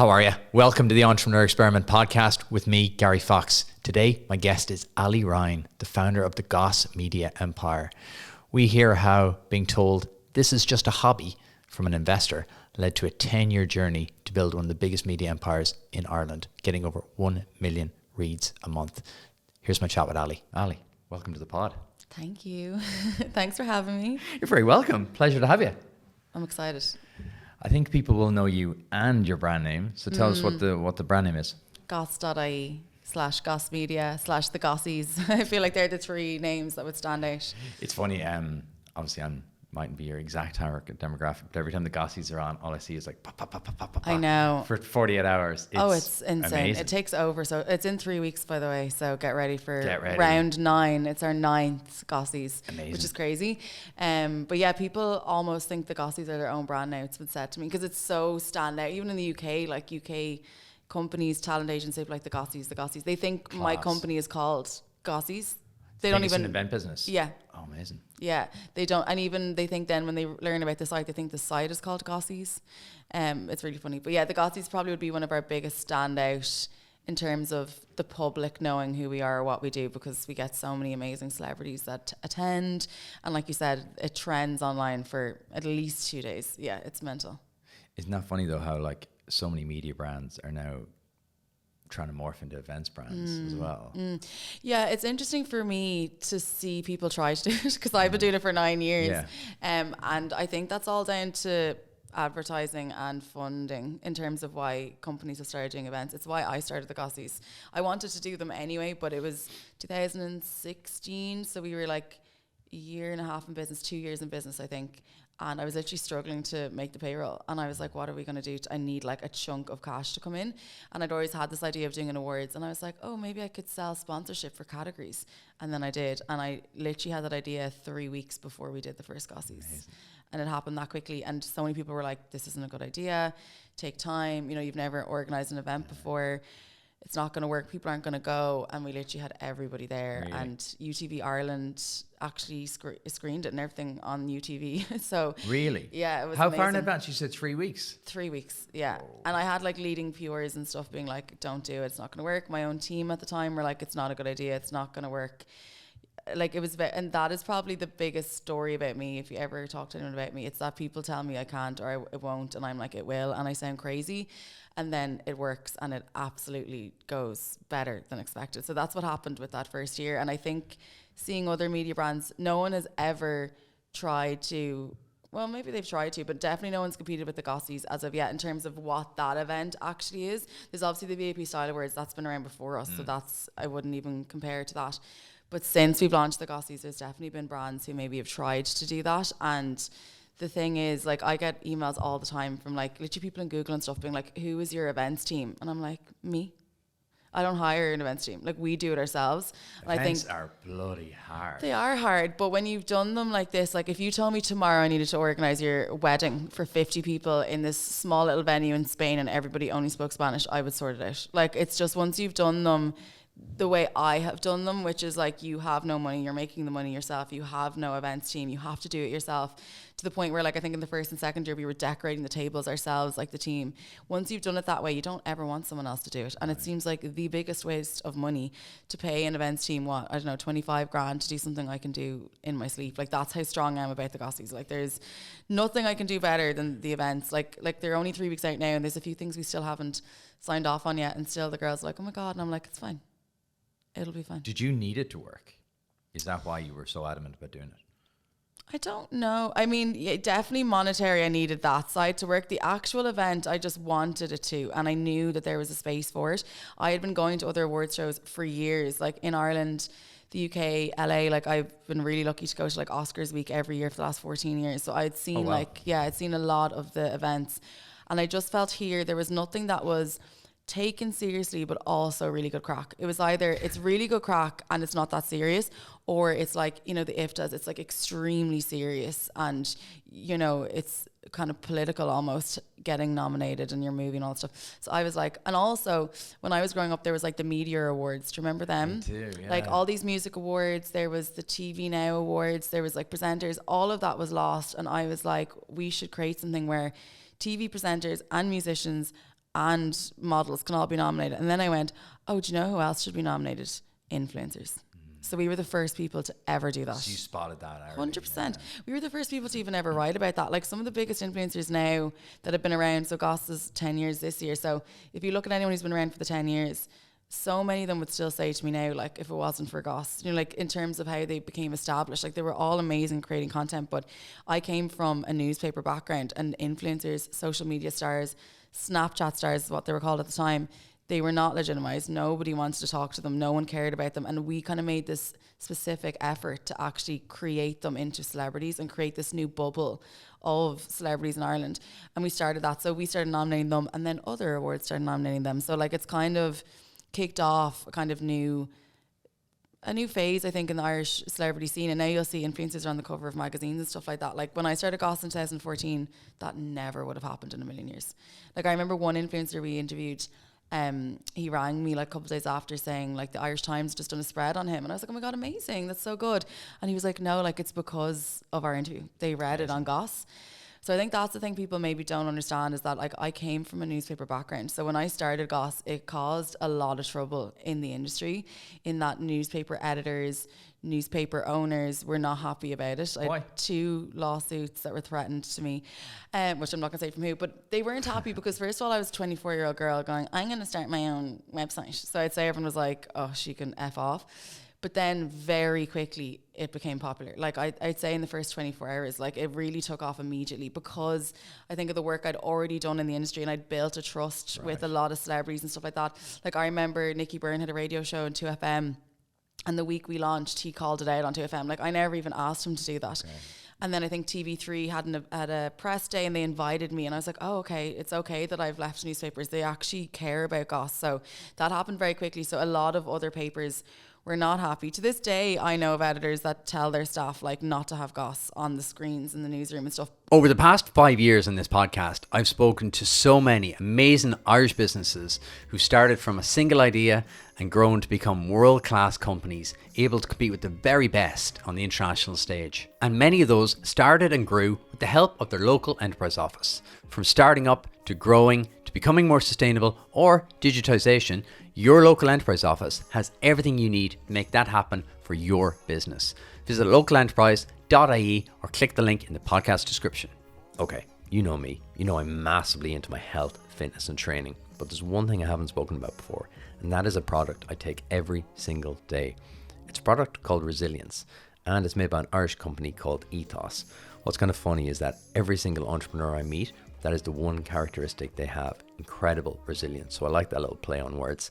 How are you? Welcome to the Entrepreneurial Experiment podcast with me, Gary Fox. Today, my guest is Ali Ryan, the founder of the Goss Media empire. We hear how being told this is just a hobby from an investor led to a 10-year journey to build one of the biggest media empires in Ireland, getting over 1 million reads a month. Here's my chat with Ali. Ali, welcome to the pod. Thank you. Thanks for having me. You're very welcome. Pleasure to have you. I'm excited. I think people will know you and your brand name. So tell us what the brand name is. Goss.ie / Goss Media / the Gossies. I feel like they're the three names that would stand out. It's funny. Obviously, I mightn't be your exact target demographic, but every time the Gossies are on, all I see is like pop, pop, pop, pop, pop, pop. I know. For 48 hours. It's insane. Amazing. It takes over. So it's in 3 weeks, by the way. So get ready for round 9. It's our 9th Gossies, Amazing. which is crazy. But yeah, people almost think the Gossies are their own brand now. It's been said to me because it's so standout. Even in the UK, like UK companies, talent agencies like the Gossies. They think Class. My company is called Gossies. They Biggest don't even in event business. Yeah. Oh, amazing. Yeah, they don't, and even they think then when they learn about the site, they think the site is called Gossies. It's really funny, but yeah, the Gossies probably would be one of our biggest standout in terms of the public knowing who we are or what we do, because we get so many amazing celebrities that attend, and like you said, it trends online for at least 2 days. Yeah, it's mental. Isn't that funny though? How like so many media brands are now trying to morph into events brands as well. Yeah, it's interesting for me to see people try to do it because I've been doing it for 9 years. Yeah. And I think that's all down to advertising and funding in terms of why companies have started doing events. It's why I started the Gossies. I wanted to do them anyway, but it was 2016, so we were like a year and a half in business, 2 years in business, I think. And I was literally struggling to make the payroll. And I was like, what are we going to do? I need like a chunk of cash to come in. And I'd always had this idea of doing an awards. And I was like, oh, maybe I could sell sponsorship for categories. And then I did. And I literally had that idea 3 weeks before we did the first Gossies. Amazing. And it happened that quickly. And so many people were like, this isn't a good idea. Take time. You know, you've never organized an event before. It's not going to work. People aren't going to go. And we literally had everybody there. Really? And UTV Ireland actually screened it and everything on UTV. So really? Yeah, it was How amazing. far in advance? You said 3 weeks. 3 weeks, yeah. Whoa. And I had like leading PRs and stuff being like, don't do it. It's not going to work. My own team at the time were like, it's not a good idea. It's not going to work. Like it was, and that is probably the biggest story about me. If you ever talk to anyone about me, it's that people tell me I can't or it won't, and I'm like, it will, and I sound crazy, and then it works, and it absolutely goes better than expected. So that's what happened with that first year. And I think seeing other media brands, no one has ever tried to. Well, maybe they've tried to, but definitely no one's competed with the Gossies as of yet in terms of what that event actually is. There's obviously the VIP Style Awards that's been around before us, so that's I wouldn't even compare to that. But since we've launched the Gossies, there's definitely been brands who maybe have tried to do that. And the thing is, like, I get emails all the time from, like, literally people in Google and stuff being like, who is your events team? And I'm like, me. I don't hire an events team. Like, we do it ourselves. Events are bloody hard. They are hard. But when you've done them like this, like, if you told me tomorrow I needed to organize your wedding for 50 people in this small little venue in Spain and everybody only spoke Spanish, I would sort it out. Like, it's just once you've done them the way I have done them, which is like you have no money, you're making the money yourself, you have no events team, you have to do it yourself, to the point where, like, I think in the first and second year we were decorating the tables ourselves, like the team. Once you've done it that way, you don't ever want someone else to do it. And it seems like the biggest waste of money to pay an events team, what, I don't know, 25 grand to do something I can do in my sleep. Like, that's how strong I am about the Gossies. Like, there's nothing I can do better than the events. Like they're only 3 weeks out now, and there's a few things we still haven't signed off on yet, and still the girls are like, oh my God, and I'm like, it's fine. It'll be fine. Did you need it to work? Is that why you were so adamant about doing it? I don't know. I mean, yeah, definitely monetary. I needed that side to work. The actual event, I just wanted it to, and I knew that there was a space for it. I had been going to other awards shows for years, like in Ireland, the UK, LA. Like, I've been really lucky to go to like Oscars week every year for the last 14 years. So I'd seen I'd seen a lot of the events, and I just felt here there was nothing that was taken seriously but also really good crack. It was either it's really good crack and it's not that serious, or it's like, you know, the IFTAs, it's like extremely serious and, you know, it's kind of political almost, getting nominated and your movie and all that stuff. So I was like, and also when I was growing up there was like the Media Awards, do you remember them? Me too, yeah. Like all these music awards, there was the TV Now Awards, there was like presenters, all of that was lost, and I was like, we should create something where TV presenters and musicians and models can all be nominated. And then I went, oh, do you know who else should be nominated? Influencers. So we were the first people to ever do that. So you spotted that early. 100%. Yeah. We were the first people to even ever write about that. Like some of the biggest influencers now that have been around, so Goss is 10 years this year. So if you look at anyone who's been around for the 10 years, so many of them would still say to me now, like, if it wasn't for Goss, you know, like in terms of how they became established, like they were all amazing creating content. But I came from a newspaper background, and influencers, social media stars, Snapchat stars is what they were called at the time. They were not legitimized. Nobody wanted to talk to them. No one cared about them. And we kind of made this specific effort to actually create them into celebrities and create this new bubble of celebrities in Ireland. And we started that. So we started nominating them, and then other awards started nominating them. So like it's kind of kicked off a kind of new phase, I think, in the Irish celebrity scene. And now you'll see influencers on the cover of magazines and stuff like that. Like when I started Goss in 2014, that never would have happened in a million years. Like I remember one influencer we interviewed, he rang me like a couple of days after saying like the Irish Times just done a spread on him, and I was like, oh my god, amazing, that's so good. And he was like, no, like it's because of our interview, they read it on Goss. So I think that's the thing people maybe don't understand, is that like I came from a newspaper background. So when I started Goss, it caused a lot of trouble in the industry, in that newspaper editors, newspaper owners were not happy about it. Why? I had 2 lawsuits that were threatened to me, which I'm not going to say from who, but they weren't happy because first of all, I was a 24-year-old girl going, I'm going to start my own website. So I'd say everyone was like, oh, she can F off. But then very quickly it became popular. Like I'd say in the first 24 hours, like it really took off immediately, because I think of the work I'd already done in the industry, and I'd built a trust with a lot of celebrities and stuff like that. Like I remember Nicky Byrne had a radio show on 2FM, and the week we launched, he called it out on 2FM. Like I never even asked him to do that. Okay. And then I think TV3 had a press day, and they invited me, and I was like, oh, okay, it's okay that I've left newspapers. They actually care about Goss. So that happened very quickly. So a lot of other papers were not happy. To this day, I know of editors that tell their staff like not to have Goss on the screens in the newsroom and stuff. Over the past 5 years in this podcast, I've spoken to so many amazing Irish businesses who started from a single idea and grown to become world-class companies, able to compete with the very best on the international stage. And many of those started and grew with the help of their local enterprise office. From starting up to growing to becoming more sustainable or digitization, your local enterprise office has everything you need to make that happen for your business. Visit localenterprise.ie or click the link in the podcast description. Okay, you know me. You know I'm massively into my health, fitness and training. But there's one thing I haven't spoken about before, and that is a product I take every single day. It's a product called Resilience, and it's made by an Irish company called Ethos. What's kind of funny is that every single entrepreneur I meet, that is the one characteristic they have: incredible resilience. So I like that little play on words.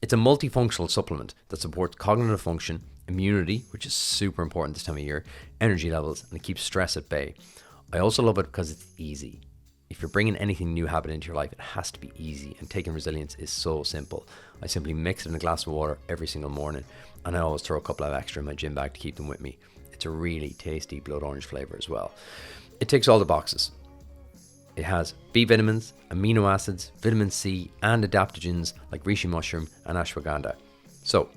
It's a multifunctional supplement that supports cognitive function, immunity, which is super important this time of year, energy levels, and it keeps stress at bay. I also love it because it's easy. If you're bringing anything new habit into your life, it has to be easy, and taking Resilience is so simple. I simply mix it in a glass of water every single morning, and I always throw a couple of extra in my gym bag to keep them with me. It's a really tasty blood orange flavor as well. It ticks all the boxes. It has B vitamins, amino acids, vitamin C, and adaptogens like reishi mushroom and ashwagandha. So,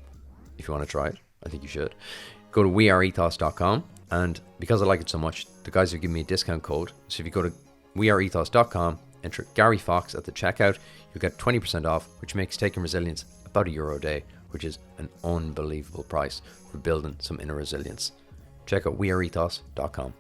if you want to try it, I think you should. Go to weareethos.com, and because I like it so much, the guys have given me a discount code. So if you go to weareethos.com, enter Gary Fox at the checkout, you'll get 20% off, which makes taking Resilience about €1 a day, which is an unbelievable price for building some inner resilience. Check out weareethos.com.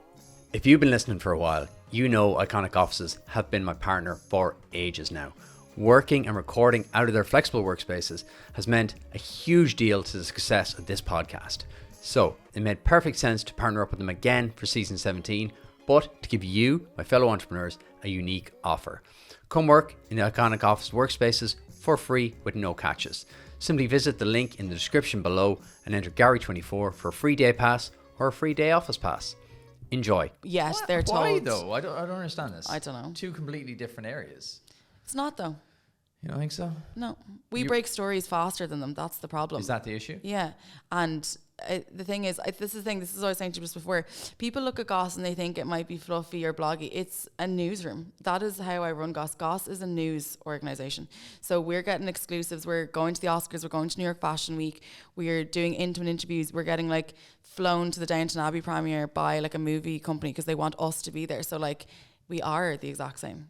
If you've been listening for a while, you know Iconic Offices have been my partner for ages now. Working and recording out of their flexible workspaces has meant a huge deal to the success of this podcast. So it made perfect sense to partner up with them again for season 17, but to give you, my fellow entrepreneurs, a unique offer. Come work in the Iconic Office workspaces for free with no catches. Simply visit the link in the description below and enter Gary24 for a free day pass or a free day office pass. Enjoy. Yes, they're told. Why though? I don't understand this. I don't know. 2 completely different areas. It's not though. You don't think so? No. We break stories faster than them. That's the problem. Is that the issue? Yeah. And the thing is, this is what I was saying to you just before. People look at Goss and they think it might be fluffy or bloggy. It's a newsroom. That is how I run Goss. Goss is a news organisation. So we're getting exclusives. We're going to the Oscars. We're going to New York Fashion Week. We're doing intimate interviews. We're getting like flown to the Downton Abbey premiere by like a movie company because they want us to be there. So like we are the exact same.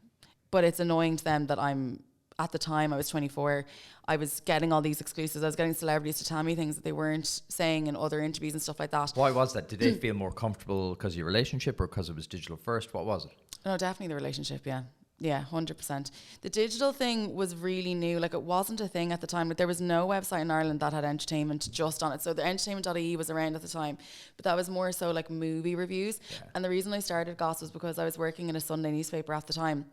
But it's annoying to them that I'm at the time I was 24, I was getting all these exclusives. I was getting celebrities to tell me things that they weren't saying in other interviews and stuff like that. Why was that? Did they feel more comfortable because of your relationship or because it was digital first? What was it? No, definitely the relationship, yeah. Yeah, 100%. The digital thing was really new. Like, it wasn't a thing at the time. Like, there was no website in Ireland that had entertainment just on it. So the entertainment.ie was around at the time, but that was more so like movie reviews. Yeah. And the reason I started Goss was because I was working in a Sunday newspaper at the time,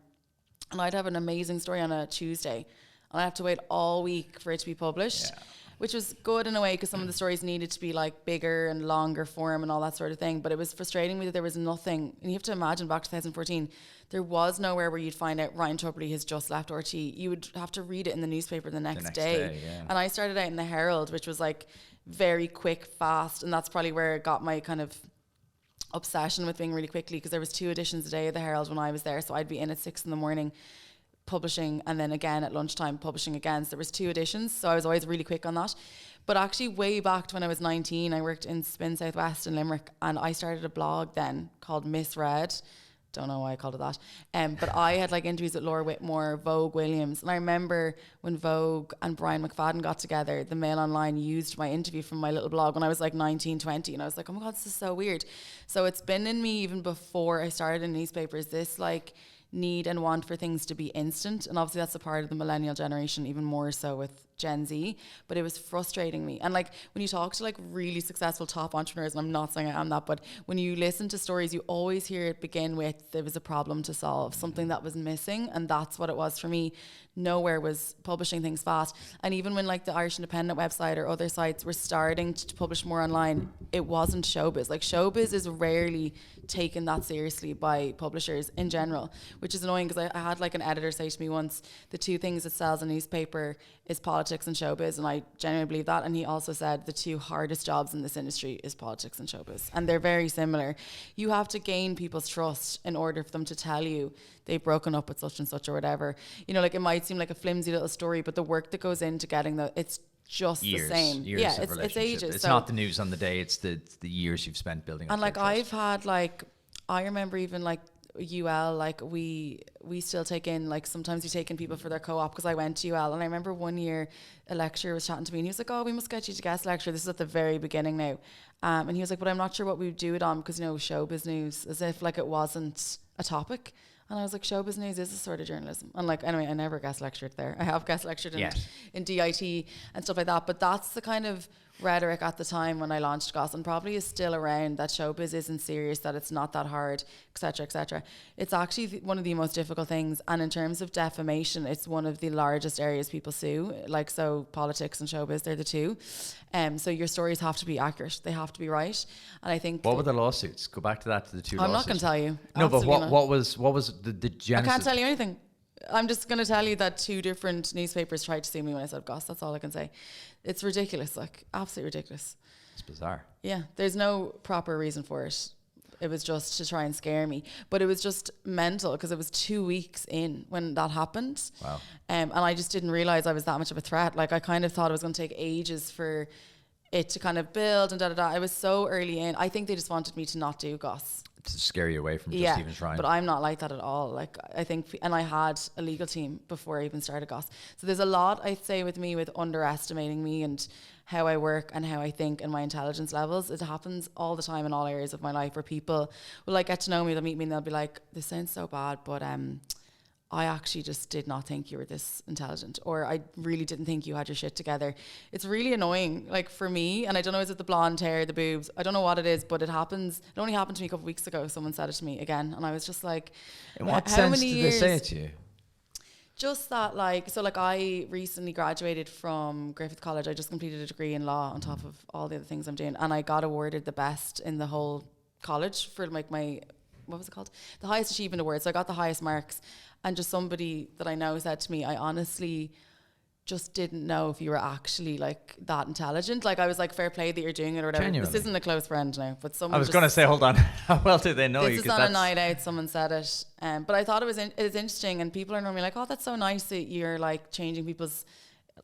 and I'd have an amazing story on a Tuesday, and I have to wait all week for it to be published. Yeah. Which was good in a way because some of the stories needed to be like bigger and longer form and all that sort of thing. But it was frustrating me that there was nothing. And you have to imagine back to 2014, there was nowhere where you'd find out Ryan Tubridy has just left RT. You would have to read it in the newspaper the next day. Yeah. And I started out in the Herald, which was like very quick, fast. And that's probably where it got my kind of obsession with being really quickly, because there was 2 editions a day of the Herald when I was there. So I'd be in at 6 a.m. publishing, and then again at lunchtime publishing again. So there was 2 editions, so I was always really quick on that. But actually way back to when I was 19, I worked in Spin Southwest in Limerick, and I started a blog then called Misread. Don't know why I called it that. But I had like interviews with Laura Whitmore, Vogue Williams, and I remember when Vogue and Brian McFadden got together, the Mail Online used my interview from my little blog when I was like 19, 20, and I was like, oh my God, this is so weird. So it's been in me even before I started in newspapers, this like need and want for things to be instant. And obviously that's a part of the millennial generation, even more so with Gen Z, but it was frustrating me. And like when you talk to like really successful top entrepreneurs, and I'm not saying I am that, but when you listen to stories, you always hear it begin with there was a problem to solve, something that was missing. And that's what it was for me. Nowhere was publishing things fast. And even when like the Irish Independent website or other sites were starting to publish more online, it wasn't Showbiz. Like Showbiz is rarely taken that seriously by publishers in general, which is annoying because I had like an editor say to me once, the 2 things that sells a newspaper is politics and showbiz, and I genuinely believe that. And he also said the 2 hardest jobs in this industry is politics and showbiz, and they're very similar. You have to gain people's trust in order for them to tell you they've broken up with such and such or whatever. You know, like it might seem like a flimsy little story, but the work that goes into getting it's just years, the same. Yeah, it's ages. It's not the news on the day, it's the years you've spent building up. And like I've had like, I remember even like UL, like we still take in, like sometimes we take in people for their co-op, because I went to UL, and I remember one year a lecturer was chatting to me and he was like, oh, we must get you to guest lecture. This is at the very beginning now. And he was like, but I'm not sure what we would do it on, because, you know, showbiz news, as if like it wasn't a topic. And I was like, showbiz news is a sort of journalism. And like, anyway, I never guest lectured there. I have guest lectured in DIT and stuff like that. But that's the kind of rhetoric at the time when I launched Goss, and probably is still around, that showbiz isn't serious, that it's not that hard, etc., etc. It's actually one of the most difficult things. And in terms of defamation, it's one of the largest areas people sue. Like, so politics and showbiz, they're the 2. So your stories have to be accurate. They have to be right. And I think... What were the lawsuits? Go back to that, to the 2 lawsuits. I'm not going to tell you. No, but what was the genesis? I can't tell you anything. I'm just going to tell you that 2 different newspapers tried to sue me when I said Goss. That's all I can say. It's ridiculous, like absolutely ridiculous. It's bizarre. Yeah, there's no proper reason for it. It was just to try and scare me. But it was just mental, because it was 2 weeks in when that happened. Wow. And I just didn't realize I was that much of a threat. Like, I kind of thought it was going to take ages for it to kind of build and da-da-da. I was so early in. I think they just wanted me to not do Goss. To scare you away from just even trying. But I'm not like that at all. Like, I think, and I had a legal team before I even started Goss. So there's a lot, I'd say, with me, with underestimating me and how I work and how I think and my intelligence levels. It happens all the time in all areas of my life, where people will like get to know me, they'll meet me and they'll be like, this sounds so bad, but I actually just did not think you were this intelligent, or I really didn't think you had your shit together. It's really annoying, like, for me. And I don't know, is it the blonde hair, the boobs? I don't know what it is, but it happens. It only happened to me a couple of weeks ago. Someone said it to me again, and I was just like, in what sense did they say it to you? Just that, like, so like I recently graduated from Griffith College. I just completed a degree in law on top of all the other things I'm doing, and I got awarded the best in the whole college for like my, what was it called? The highest achievement award. So I got the highest marks. And just somebody that I know said to me, I honestly just didn't know if you were actually like that intelligent. Like, I was like, fair play that you're doing it or whatever. Genuinely. This isn't a close friend now, but someone. I was going to say, hold on, how well do they know you? This is on a night out, someone said it. But I thought it was interesting, and people are normally like, oh, that's so nice that you're like changing people's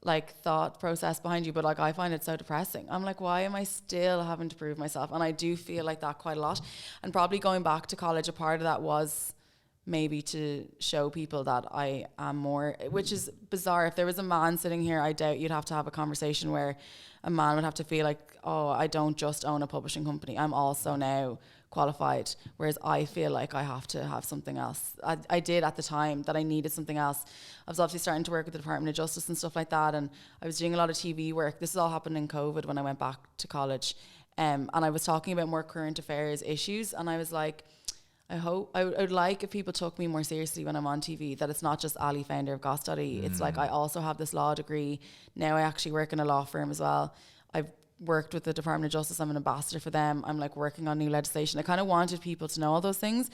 like thought process behind you, but like I find it so depressing. I'm like, why am I still having to prove myself? And I do feel like that quite a lot. And probably going back to college, a part of that was maybe to show people that I am more, which is bizarre. If there was a man sitting here, I doubt you'd have to have a conversation where a man would have to feel like, oh, I don't just own a publishing company, I'm also now qualified, whereas I feel like I have to have something else. I did at the time that I needed something else. I was obviously starting to work with the Department of Justice and stuff like that, and I was doing a lot of TV work. This has all happened in COVID when I went back to college, and I was talking about more current affairs issues, and I was like, I would like if people took me more seriously when I'm on TV, that it's not just Ali, founder of Goss.ie. It's like I also have this law degree. Now I actually work in a law firm as well. I've worked with the Department of Justice. I'm an ambassador for them. I'm like working on new legislation. I kind of wanted people to know all those things.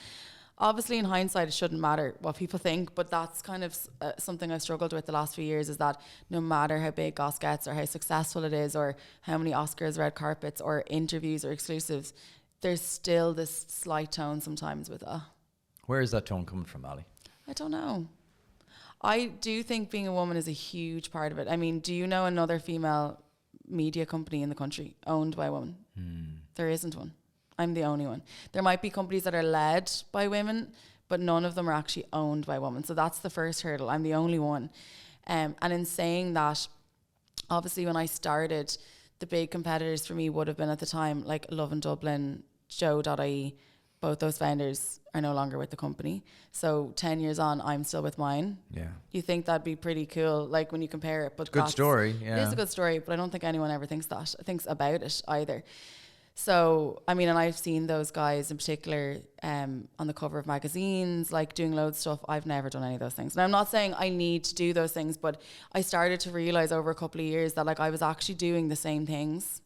Obviously, in hindsight, it shouldn't matter what people think, but that's kind of something I've struggled with the last few years, is that no matter how big Goss gets or how successful it is or how many Oscars, red carpets or interviews or exclusives, there's still this slight tone sometimes with Where is that tone coming from, Ali? I don't know. I do think being a woman is a huge part of it. I mean, do you know another female media company in the country owned by a woman? There isn't one. I'm the only one. There might be companies that are led by women, but none of them are actually owned by women. So that's the first hurdle. I'm the only one. And in saying that, obviously when I started, the big competitors for me would have been at the time like Love in Dublin, Show.ie. Both those founders are no longer with the company. So 10 years on, I'm still with mine. Yeah. You think that'd be pretty cool, like when you compare it. But Good story, yeah. It is a good story, but I don't think anyone ever thinks about it either. So, I mean, and I've seen those guys in particular on the cover of magazines, like doing loads of stuff. I've never done any of those things. And I'm not saying I need to do those things, but I started to realize over a couple of years that like I was actually doing the same things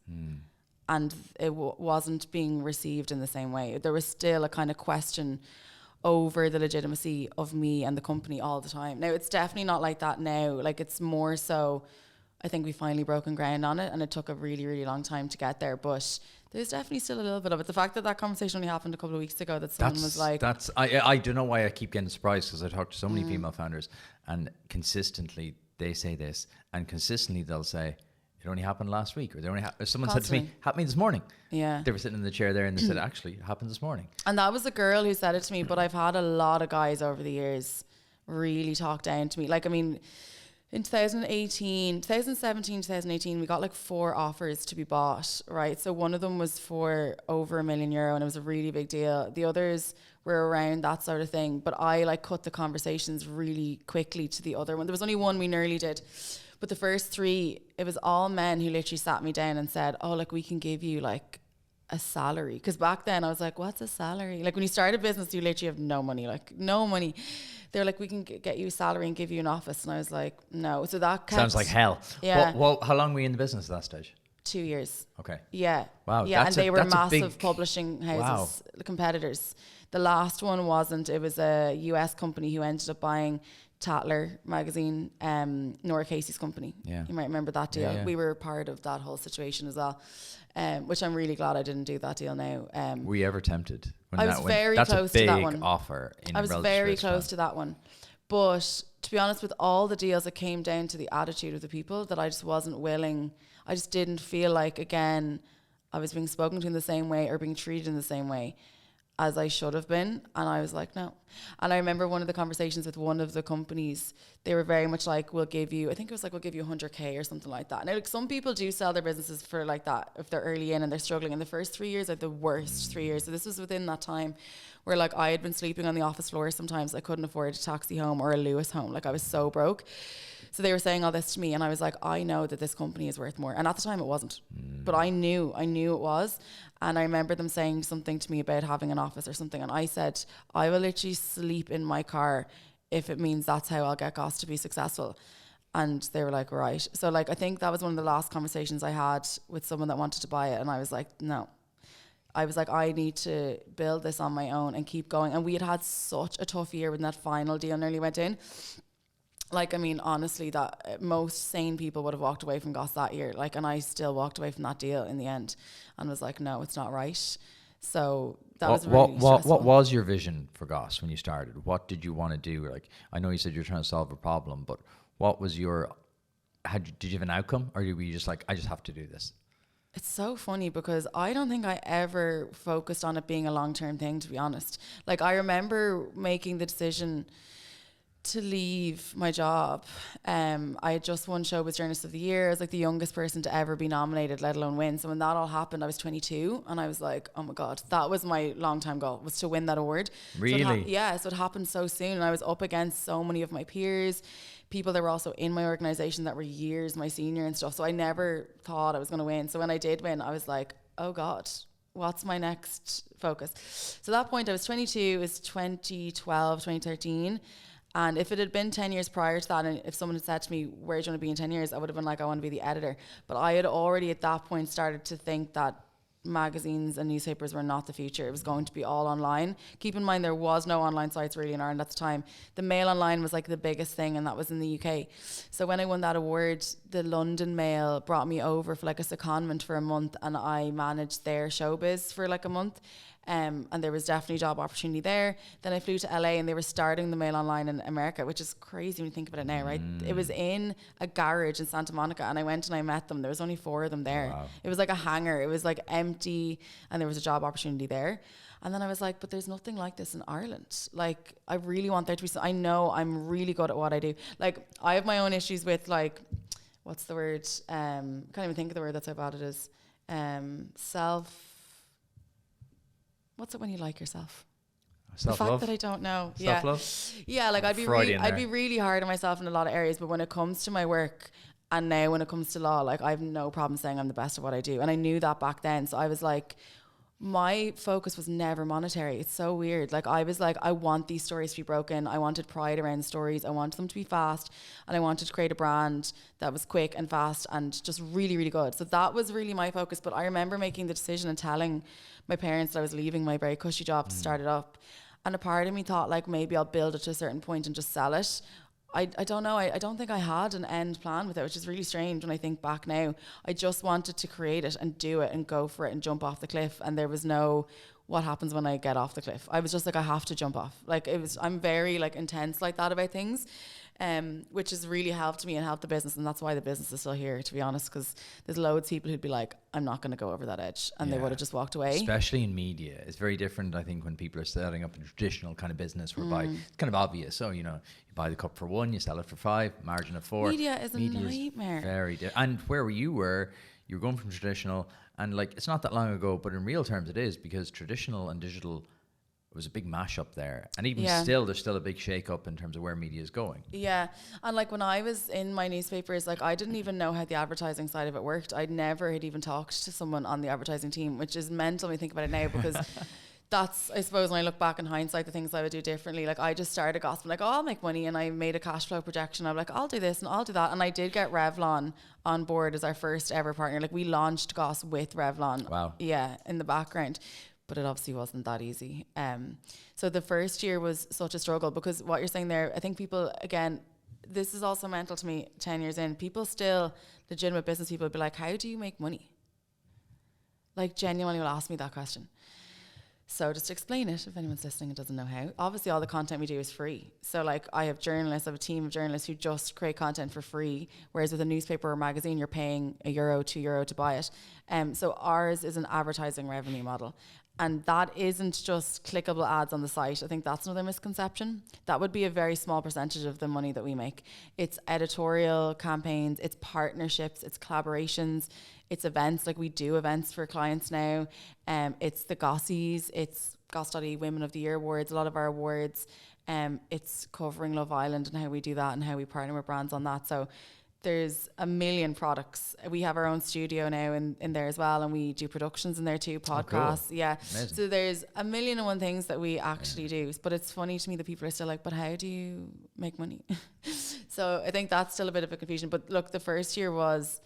and it wasn't being received in the same way. There was still a kind of question over the legitimacy of me and the company all the time. Now, it's definitely not like that now. Like, it's more so, I think we finally broken ground on it, and it took a really, really long time to get there. But there's definitely still a little bit of it. The fact that conversation only happened a couple of weeks ago, that someone was like... I don't know why I keep getting surprised, because I talk to so many female founders, and consistently they say this, and consistently they'll say, it only happened last week, or they only someone said to me, happened this morning. Yeah. They were sitting in the chair there and they said, actually, it happened this morning. And that was a girl who said it to me, but I've had a lot of guys over the years really talk down to me. Like, I mean, in 2017, 2018, we got like 4 offers to be bought, right? So one of them was for over €1 million, and it was a really big deal. The others were around that sort of thing, but I like cut the conversations really quickly to the other one. There was only one we nearly did. But the first 3, it was all men who literally sat me down and said, oh, like, we can give you like a salary. Because back then I was like, what's a salary? Like, when you start a business, you literally have no money, like no money. They're like, we can get you a salary and give you an office. And I was like, no. So that sounds like hell. Yeah. Well, how long were you in the business at that stage? 2 years. Okay. Yeah. Wow. Yeah, and they were massive publishing houses, competitors. The last one wasn't. It was a US company who ended up buying Tatler magazine, Nora Casey's company. Yeah. You might remember that deal. Yeah. We were part of that whole situation as well, which I'm really glad I didn't do that deal now. Were you ever tempted? I was very close to that one. That's a big offer. I was very close to that one. But to be honest, with all the deals, it came down to the attitude of the people, that I just wasn't willing. I just didn't feel like, again, I was being spoken to in the same way or being treated in the same way as I should have been. And I was like, no. And I remember one of the conversations with one of the companies, they were very much like, we'll give you, I think it was like, we'll give you 100K or something like that. Now, like, some people do sell their businesses for like that if they're early in and they're struggling. And the first 3 years are the worst 3 years. So this was within that time where like I had been sleeping on the office floor sometimes. I couldn't afford a taxi home or a Lewis home. Like, I was so broke. So they were saying all this to me, and I was like, I know that this company is worth more. And at the time it wasn't, but I knew it was. And I remember them saying something to me about having an office or something. And I said, I will literally sleep in my car if it means that's how I'll get Goss to be successful. And they were like, right. So like, I think that was one of the last conversations I had with someone that wanted to buy it. And I was like, no. I was like, I need to build this on my own and keep going. And we had such a tough year when that final deal nearly went in. Like, I mean, honestly, that most sane people would have walked away from Goss that year. Like, and I still walked away from that deal in the end and was like, no, it's not right. So that was really stressful. What was your vision for Goss when you started? What did you want to do? Like, I know you said you're trying to solve a problem, but what was your, did you have an outcome, or were you just like, I just have to do this? It's so funny because I don't think I ever focused on it being a long-term thing, to be honest. Like, I remember making the decision to leave my job. I had just won Showbiz Journalist of the Year. I was like the youngest person to ever be nominated, let alone win. So when that all happened, I was 22, and I was like, oh my God, that was my long-time goal, was to win that award. Really? So it happened so soon, and I was up against so many of my peers, people that were also in my organization that were years my senior and stuff. So I never thought I was going to win. So when I did win, I was like, oh God, what's my next focus? So at that point, I was 22, it was 2012, 2013. And if it had been 10 years prior to that, and if someone had said to me, where do you want to be in 10 years? I would have been like, I want to be the editor. But I had already at that point started to think that magazines and newspapers were not the future. It was going to be all online. Keep in mind, there was no online sites really in Ireland at the time. The Mail Online was like the biggest thing, and that was in the UK. So when I won that award, the London Mail brought me over for like a secondment for a month, and I managed their Showbiz for like a month. And there was definitely job opportunity there. Then I flew to LA, and they were starting the Mail Online in America, which is crazy when you think about it now, right? It was in a garage in Santa Monica, and I went and I met them. There was only 4 of them there. Wow. It was like a hangar. It was like empty, and there was a job opportunity there. And then I was like, but there's nothing like this in Ireland. Like, I really want there to be I know I'm really good at what I do. Like, I have my own issues with, like, what's the word? Can't even think of the word, that's how bad it is. What's it when you like yourself? Self-love? The fact that I don't know. Self-love? Yeah, like I'd be really hard on myself in a lot of areas, but when it comes to my work, and now when it comes to law, like I have no problem saying I'm the best at what I do. And I knew that back then. So I was like, my focus was never monetary. It's so weird. Like, I was like, I want these stories to be broken. I wanted pride around stories. I wanted them to be fast, and I wanted to create a brand that was quick and fast and just really, really good. So that was really my focus. But I remember making the decision and telling my parents that I was leaving my very cushy job to start it up. And a part of me thought, like, maybe I'll build it to a certain point and just sell it. I don't know. I don't think I had an end plan with it, which is really strange when I think back now. I just wanted to create it and do it and go for it and jump off the cliff. And there was no, what happens when I get off the cliff? I was just like, I have to jump off. Like, I'm very like intense like that about things. Which has really helped me and helped the business, and that's why the business is still here, to be honest, because there's loads of people who'd be like, I'm not going to go over that edge, and they would have just walked away. Especially in media, it's very different, I think, when people are setting up a traditional kind of business whereby it's kind of obvious. So, you know, you buy the cup for 1, you sell it for 5, margin of 4. Media is a nightmare. Very different. And where you were going from traditional, and like, it's not that long ago, but in real terms it is, because traditional and digital, it was a big mashup there, and even still, there's still a big shake up in terms of where media is going. Yeah, and like when I was in my newspapers, like I didn't even know how the advertising side of it worked. I never had even talked to someone on the advertising team, which is mental when you think about it now, because that's, I suppose, when I look back in hindsight, the things I would do differently. Like, I just started Goss, like, oh, I'll make money, and I made a cash flow projection. I'm like, I'll do this and I'll do that, and I did get Revlon on board as our first ever partner. Like, we launched Goss with Revlon. Wow. Yeah, in the background. But it obviously wasn't that easy. So the first year was such a struggle, because what you're saying there, I think people, again, this is also mental to me 10 years in, people still, legitimate business people, would be like, how do you make money? Like, genuinely will ask me that question. So just to explain it, if anyone's listening and doesn't know how, obviously all the content we do is free. So like, I have journalists, I have a team of journalists who just create content for free, whereas with a newspaper or magazine, you're paying €1, €2 to buy it. So ours is an advertising revenue model. And that isn't just clickable ads on the site. I think that's another misconception. That would be a very small percentage of the money that we make. It's editorial campaigns, it's partnerships, it's collaborations, it's events. Like, we do events for clients now. It's the Gossies, it's Goss.ie Women of the Year awards, a lot of our awards. It's covering Love Island and how we do that and how we partner with brands on that. So there's a million products. We have our own studio now in there as well, and we do productions in there too, podcasts. Oh, cool. Yeah. Amazing. So there's a million and one things that we actually do. But it's funny to me that people are still like, but how do you make money? So I think that's still a bit of a confusion. But look, the first year was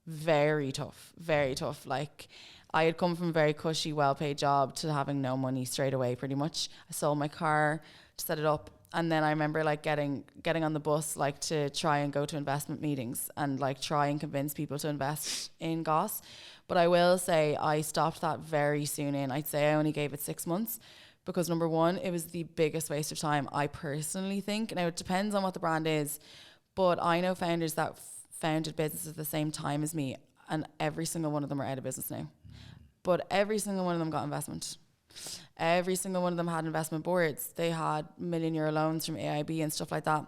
very tough, very tough. Like, I had come from a very cushy, well-paid job to having no money straight away, pretty much. I sold my car to set it up. And then I remember like getting on the bus, like, to try and go to investment meetings and like try and convince people to invest in Goss. But I will say I stopped that very soon in. I'd say I only gave it 6 months, because number one, it was the biggest waste of time, I personally think. Now, it depends on what the brand is, but I know founders that founded businesses at the same time as me. and every single one of them are out of business now. But every single one of them got investment. Every single one of them had investment boards. They had €1 million loans from AIB and stuff like that.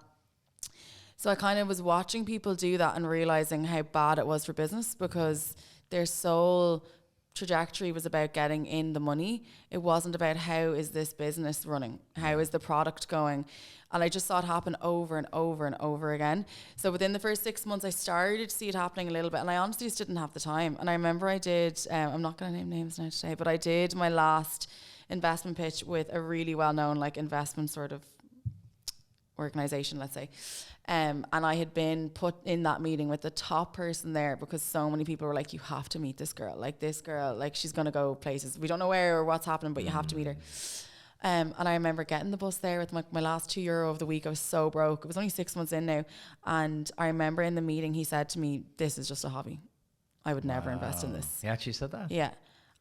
So I kind of was watching people do that and realizing how bad it was for business, because their sole trajectory was about getting in the money. It wasn't about how is this business running? How is the product going? And I just saw it happen over and over and over again. So within the first 6 months, I started to see it happening a little bit. And I honestly just didn't have the time. And I remember I did, I'm not going to name names now today, but I did my last investment pitch with a really well-known like investment sort of organization, let's say. And I had been put in that meeting with the top person there, because so many people were like, you have to meet this girl. Like, this girl, like, she's going to go places. We don't know where or what's happening, but you have to meet her. And I remember getting the bus there with my last €2 of the week. I was so broke. It was only 6 months in now. And I remember in the meeting, he said to me, this is just a hobby. I would never invest in this. He actually said that? Yeah.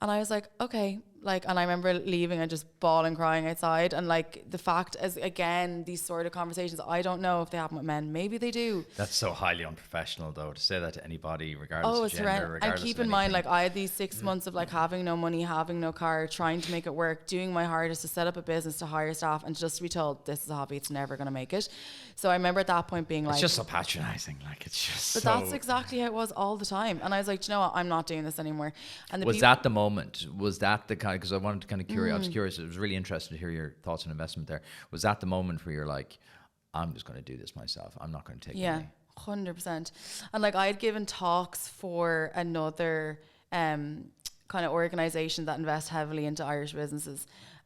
And I was like, okay. Like, and I remember leaving and just bawling, crying outside. And like, the fact is, again, these sort of conversations, I don't know if they happen with men. Maybe they do. That's so highly unprofessional, though, to say that to anybody, regardless of gender, regardless and keep of in mind, anything. like, I had these 6 months of like having no money, having no car, trying to make it work, doing my hardest to set up a business, to hire staff, and just to be told this is a hobby, it's never going to make it. So I remember at that point being like, it's just so patronizing. Like, it's just but that's exactly how it was all the time. And I was like, do you know what? I'm not doing this anymore. And was that the moment? Was that the kind? Because I wanted to kind of I was curious. It was really interesting to hear your thoughts on investment there. Was that the moment where you're like, I'm just going to do this myself. I'm not going to take money. 100%. And like, I had given talks for another kind of organization that invests heavily into Irish businesses.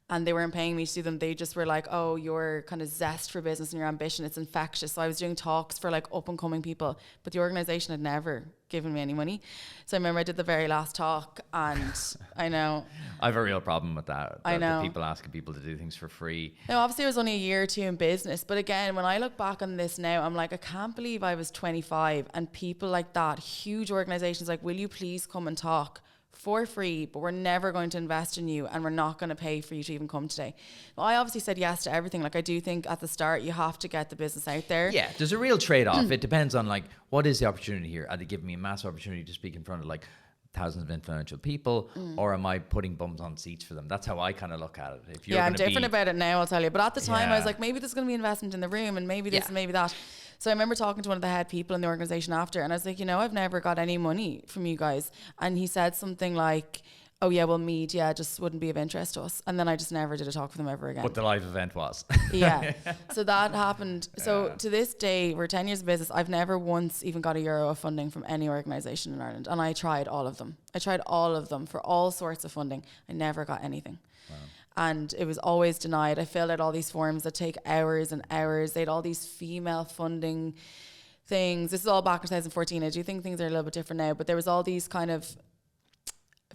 And they weren't paying me to do them. They just were like, oh, your kind of zest for business and your ambition, it's infectious. So I was doing talks for like up and coming people, but the organization had never given me any money. So I remember I did the very last talk, and I know. I have a real problem with that. I know. The people asking people to do things for free. Now, obviously I was only a year or two in business, but again, when I look back on this now, I'm like, I can't believe I was 25 and people like that, huge organizations like, will you please come and talk for free, but we're never going to invest in you and we're not going to pay for you to even come today. Well, I obviously said yes to everything. Like, I do think at the start you have to get the business out there. Yeah, there's a real trade-off. It depends on like, what is the opportunity here? Are they giving me a massive opportunity to speak in front of like thousands of influential people, or am I putting bums on seats for them? That's how I kind of look at it. If you're I'm different about it now, I'll tell you. But at the time I was like, maybe there's going to be investment in the room, and maybe this and maybe that. So I remember talking to one of the head people in the organization after, and I was like, you know, I've never got any money from you guys. And he said something like, oh yeah, well, media just wouldn't be of interest to us. And then I just never did a talk with them ever again. But the live event was. Yeah. So that happened. So to this day, we're 10 years of business. I've never once even got €1 of funding from any organisation in Ireland. And I tried all of them. I tried all of them for all sorts of funding. I never got anything. Wow. And it was always denied. I filled out all these forms that take hours and hours. They had all these female funding things. This is all back in 2014. I do think things are a little bit different now. But there was all these kind of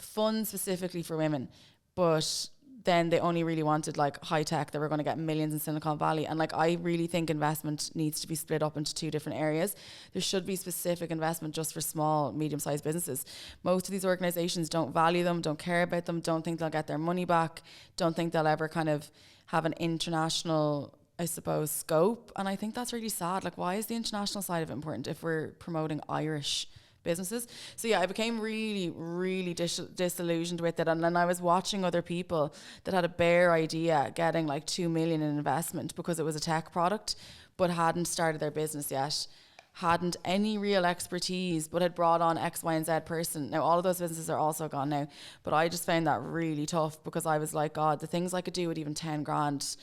funds specifically for women, but then they only really wanted like high tech that were going to get millions in Silicon Valley. And like, I really think investment needs to be split up into two different areas. There should be specific investment just for small, medium-sized businesses. Most of these organizations don't value them, don't care about them, don't think they'll get their money back, don't think they'll ever kind of have an international, I suppose, scope. And I think that's really sad. Like, why is the international side of it important if we're promoting Irish businesses? So yeah, I became really, really disillusioned with it. And then I was watching other people that had a bare idea getting like 2 million in investment because it was a tech product, but hadn't started their business yet, hadn't any real expertise, but had brought on X, Y, and Z person. Now, all of those businesses are also gone now, but I just found that really tough because I was like, God, the things I could do with even 10 grand,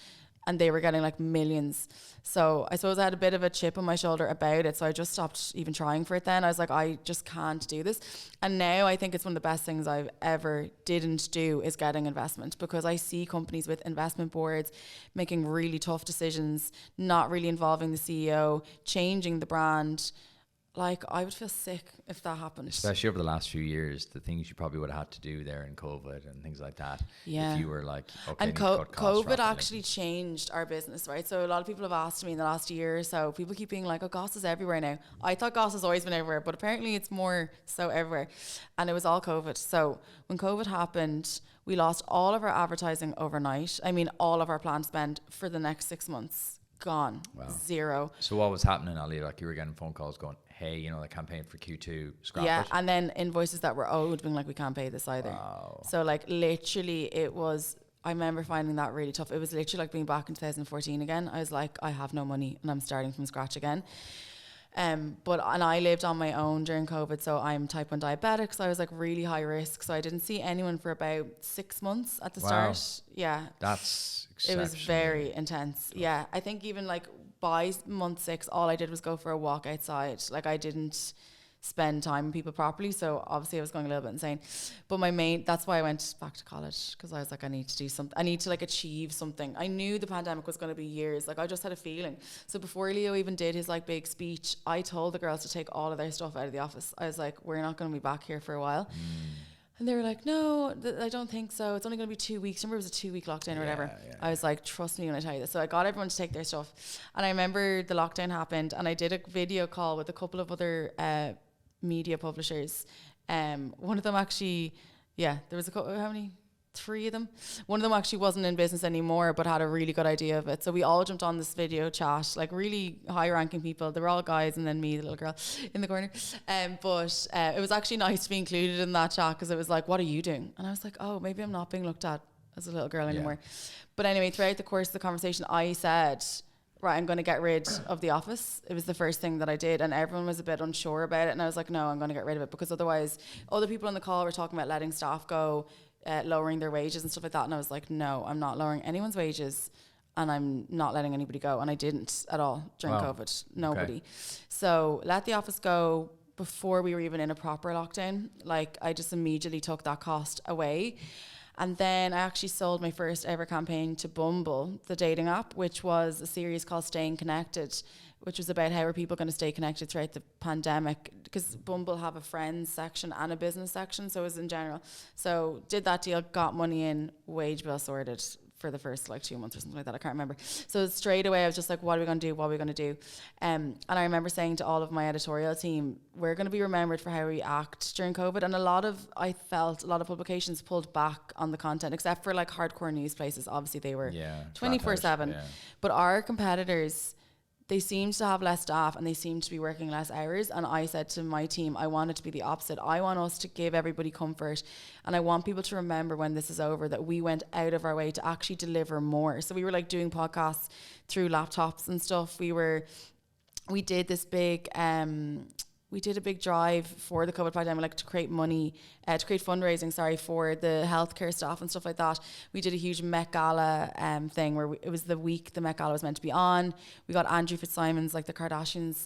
and they were getting like millions. So I suppose I had a bit of a chip on my shoulder about it. So I just stopped even trying for it then. I was like, I just can't do this. And now I think it's one of the best things I've ever didn't do is getting investment, because I see companies with investment boards making really tough decisions, not really involving the CEO, changing the brand. Like, I would feel sick if that happened. Especially over the last few years, the things you probably would have had to do there in COVID and things like that. Yeah. If you were like, okay, and COVID actually changed our business, right? So a lot of people have asked me in the last year or so, people keep being like, oh, Goss is everywhere now. I thought Goss has always been everywhere, but apparently it's more so everywhere. And it was all COVID. So when COVID happened, we lost all of our advertising overnight. I mean, all of our planned spend for the next 6 months. Gone. Wow. Zero. So what was happening, Ali? Like, you were getting phone calls going, hey, you know, the campaign for Q2, scrap Yeah, it. and then invoices that were owed, being like, we can't pay this either. Wow. So like literally it was, I remember finding that really tough. It was literally like being back in 2014 again. I was like, I have no money and I'm starting from scratch again. And I lived on my own during COVID, so I'm type 1 diabetic, so I was like really high risk. So I didn't see anyone for about 6 months at the start. Yeah. That's It was very intense. tough. Yeah. I think even like by month 6, all I did was go for a walk outside. Like I didn't spend time with people properly, so obviously I was going a little bit insane. But that's why I went back to college, because I was like, I need to do something, I need to like achieve something. I knew the pandemic was going to be years, like I just had a feeling. So before Leo even did his like big speech, I told the girls to take all of their stuff out of the office. I was like, we're not going to be back here for a while. And they were like, no, I don't think so. It's only going to be 2 weeks. Remember, it was a 2-week lockdown or whatever. I was like, trust me when I tell you this. So I got everyone to take their stuff. And I remember the lockdown happened, and I did a video call with a couple of other media publishers. One of them actually, there was how many? 3 of them. One of them actually wasn't in business anymore, but had a really good idea of it. So we all jumped on this video chat, like really high ranking people. They were all guys, and then me, the little girl in the corner. But it was actually nice to be included in that chat, because it was like, what are you doing? And I was like, oh, maybe I'm not being looked at as a little girl anymore. But anyway, throughout the course of the conversation, I said, right, I'm going to get rid of the office. It was the first thing that I did, and everyone was a bit unsure about it. And I was like, no, I'm going to get rid of it, because otherwise other people on the call were talking about letting staff go, lowering their wages and stuff like that. And I was like, no, I'm not lowering anyone's wages, and I'm not letting anybody go. And I didn't at all during COVID. Nobody. Okay. So let the office go before we were even in a proper lockdown. Like I just immediately took that cost away. And then I actually sold my first ever campaign to Bumble, the dating app, which was a series called Staying Connected, which was about how are people going to stay connected throughout the pandemic, because Bumble have a friends section and a business section, so it was in general. So did that deal, got money in, wage bill sorted for the first like 2 months or something like that. I can't remember. So straight away I was just like, what are we going to do? What are we going to do? And I remember saying to all of my editorial team, we're going to be remembered for how we act during COVID. And I felt a lot of publications pulled back on the content, except for like hardcore news places. Obviously they were 24/7. But our competitors, they seemed to have less staff and they seemed to be working less hours. And I said to my team, I want it to be the opposite. I want us to give everybody comfort, and I want people to remember when this is over that we went out of our way to actually deliver more. So we were like doing podcasts through laptops and stuff. We did this big we did a big drive for the COVID pandemic, like to create money, to create fundraising, for the healthcare staff and stuff like that. We did a huge Met Gala thing where it was the week the Met Gala was meant to be on. We got Andrew Fitzsimons, like the Kardashians'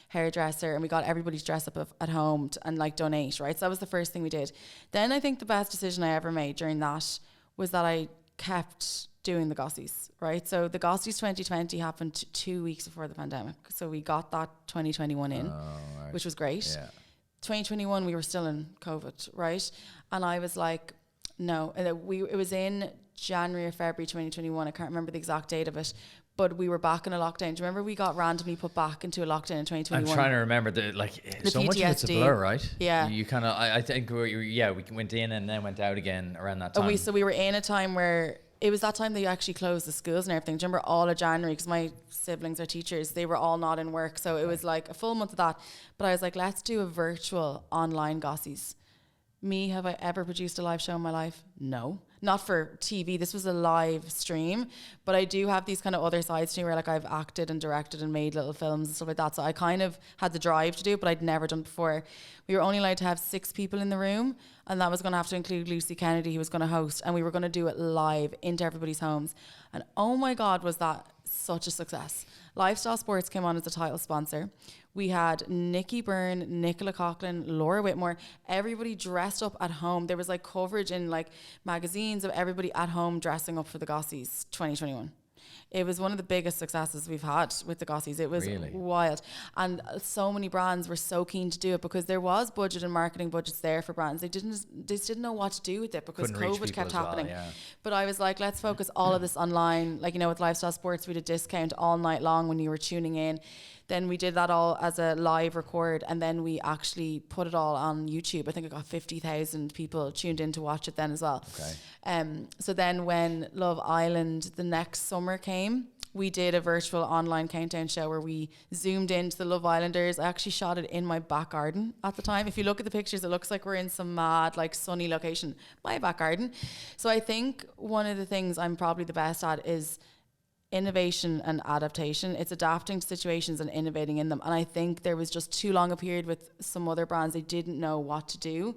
hairdresser, and we got everybody to dress up at home and like donate, right? So that was the first thing we did. Then I think the best decision I ever made during that was that I kept doing the Gossies, right? So the Gossies 2020 happened 2 weeks before the pandemic. So we got that 2021 in, which was great. 2021, we were still in COVID, right? And I was like, no. And it was in January or February 2021. I can't remember the exact date of it, but we were back in a lockdown. Do you remember we got randomly put back into a lockdown in 2021? I'm trying to remember the so PTSD. much of it's a blur, right? Yeah. You kind of, I think we went in and then went out again around that time. So we were in a time where it was that time they actually closed the schools and everything. Do you remember all of January? Because my siblings are teachers. They were all not in work. So it was like a full month of that. But I was like, let's do a virtual online Gossies. Have I ever produced a live show in my life? No. Not for TV. This was a live stream. But I do have these kind of other sides to me where like I've acted and directed and made little films and stuff like that. So I kind of had the drive to do it, but I'd never done it before. We were only allowed to have 6 people in the room, and that was going to have to include Lucy Kennedy, who was going to host, and we were going to do it live into everybody's homes. And oh my God, was that such a success. Lifestyle Sports came on as the title sponsor. We had Nikki Byrne, Nicola Coughlan, Laura Whitmore, everybody dressed up at home. There was like coverage in like magazines of everybody at home dressing up for the Gossies 2021. It was one of the biggest successes we've had with the Gossies. It was wild. And so many brands were so keen to do it because there was budget and marketing budgets there for brands. They just didn't know what to do with it because COVID kept happening. But I was like, let's focus all of this online. Like, with Lifestyle Sports, we did discount all night long when you were tuning in. Then we did that all as a live record, and then we actually put it all on YouTube. I think I got 50,000 people tuned in to watch it then as well. Okay. So then when Love Island the next summer came, we did a virtual online countdown show where we zoomed into the Love Islanders. I actually shot it in my back garden at the time. If you look at the pictures, it looks like we're in some mad, like, sunny location. My back garden. So I think one of the things I'm probably the best at is innovation and adaptation. It's adapting to situations and innovating in them. And I think there was just too long a period with some other brands, they didn't know what to do.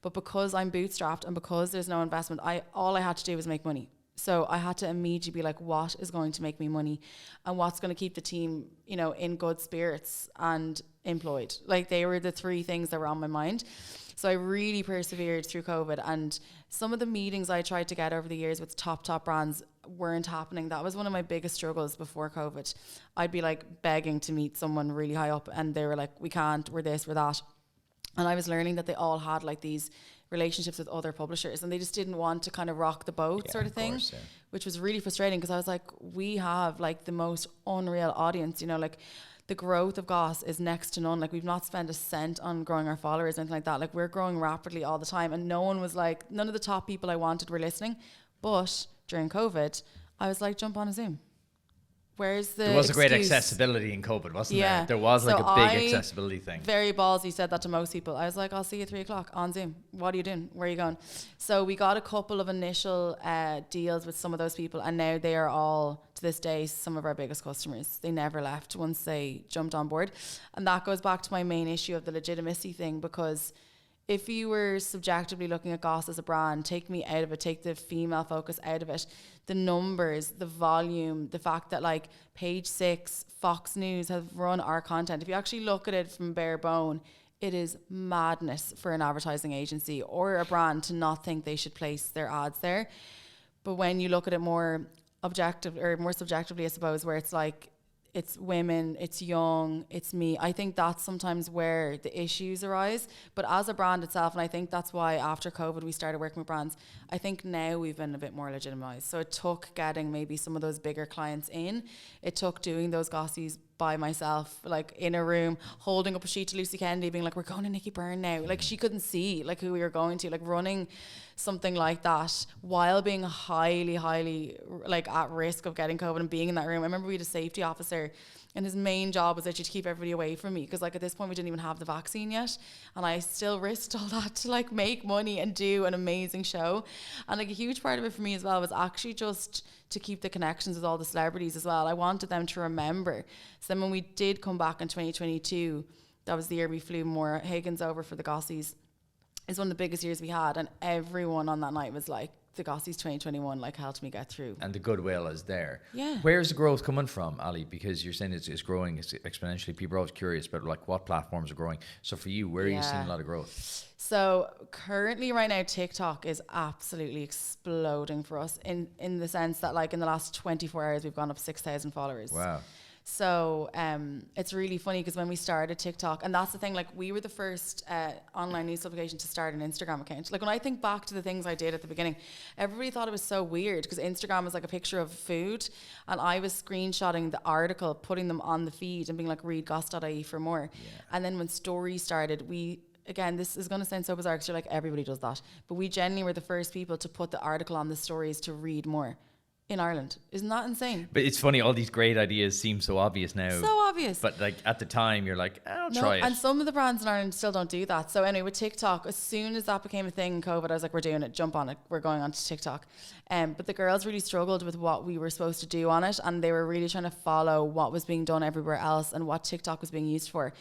But because I'm bootstrapped and because there's no investment, all I had to do was make money. So I had to immediately be like, what is going to make me money and what's going to keep the team, you know, in good spirits and employed. Like, they were the three things that were on my mind. So I really persevered through COVID, and some of the meetings I tried to get over the years with top brands weren't happening. That was one of my biggest struggles before COVID. I'd be like begging to meet someone really high up and they were like, we can't, we're this, we're that. And I was learning that they all had like these relationships with other publishers and they just didn't want to kind of rock the boat, sort of thing, course, yeah. Which was really frustrating because I was like, we have like the most unreal audience, you know, like the growth of Goss is next to none. Like, we've not spent a cent on growing our followers or anything like that. Like, we're growing rapidly all the time, and no one was like, none of the top people I wanted were listening. But during COVID, I was like, jump on a Zoom. Where's the There was excuse? a great accessibility in COVID, wasn't Yeah. there? There was like a big accessibility thing. Very ballsy said that to most people. I was like, I'll see you at 3:00 on Zoom. What are you doing? Where are you going? So we got a couple of initial deals with some of those people, and now they are all, to this day, some of our biggest customers. They never left once they jumped on board. And that goes back to my main issue of the legitimacy thing, because if you were subjectively looking at Goss as a brand, take me out of it, take the female focus out of it, the numbers, the volume, the fact that like Page 6, Fox News have run our content. If you actually look at it from bare bone, it is madness for an advertising agency or a brand to not think they should place their ads there. But when you look at it more objective or more subjectively, I suppose, where it's like, it's women, it's young, it's me. I think that's sometimes where the issues arise. But as a brand itself, and I think that's why after COVID we started working with brands, I think now we've been a bit more legitimized. So it took getting maybe some of those bigger clients in. It took doing those Gossies by myself, like in a room, holding up a sheet to Lucy Kennedy, being like, we're going to Nikki Byrne now. Like, she couldn't see like who we were going to, like running something like that while being highly like at risk of getting COVID and being in that room. I remember we had a safety officer and his main job was actually to keep everybody away from me, because like at this point we didn't even have the vaccine yet, and I still risked all that to like make money and do an amazing show. And like a huge part of it for me as well was actually just to keep the connections with all the celebrities as well. I wanted them to remember. So then when we did come back in 2022, that was the year we flew Maura Higgins over for the Gossies. It's one of the biggest years we had, and everyone on that night was like, the Gossies 2021 like helped me get through. And the goodwill is there. Yeah. Where's the growth coming from, Ali? Because you're saying it's growing exponentially. People are always curious about like what platforms are growing. So for you, where are you seeing a lot of growth? So currently right now, TikTok is absolutely exploding for us in the sense that like in the last 24 hours, we've gone up 6,000 followers. Wow. So it's really funny because when we started TikTok, and that's the thing, like we were the first online news publication to start an Instagram account. Like when I think back to the things I did at the beginning, everybody thought it was so weird because Instagram was like a picture of food, and I was screenshotting the article, putting them on the feed and being like, read Goss.ie for more. Yeah. And then when stories started, again, this is going to sound so bizarre because you're like, everybody does that. But we genuinely were the first people to put the article on the stories to read more. In Ireland. Isn't that insane? But it's funny, all these great ideas seem so obvious now. So obvious. But like at the time, you're like, I'll try it. And some of the brands in Ireland still don't do that. So anyway, with TikTok, as soon as that became a thing in COVID, I was like, we're doing it, jump on it, we're going on to TikTok. But the girls really struggled with what we were supposed to do on it, and they were really trying to follow what was being done everywhere else and what TikTok was being used for.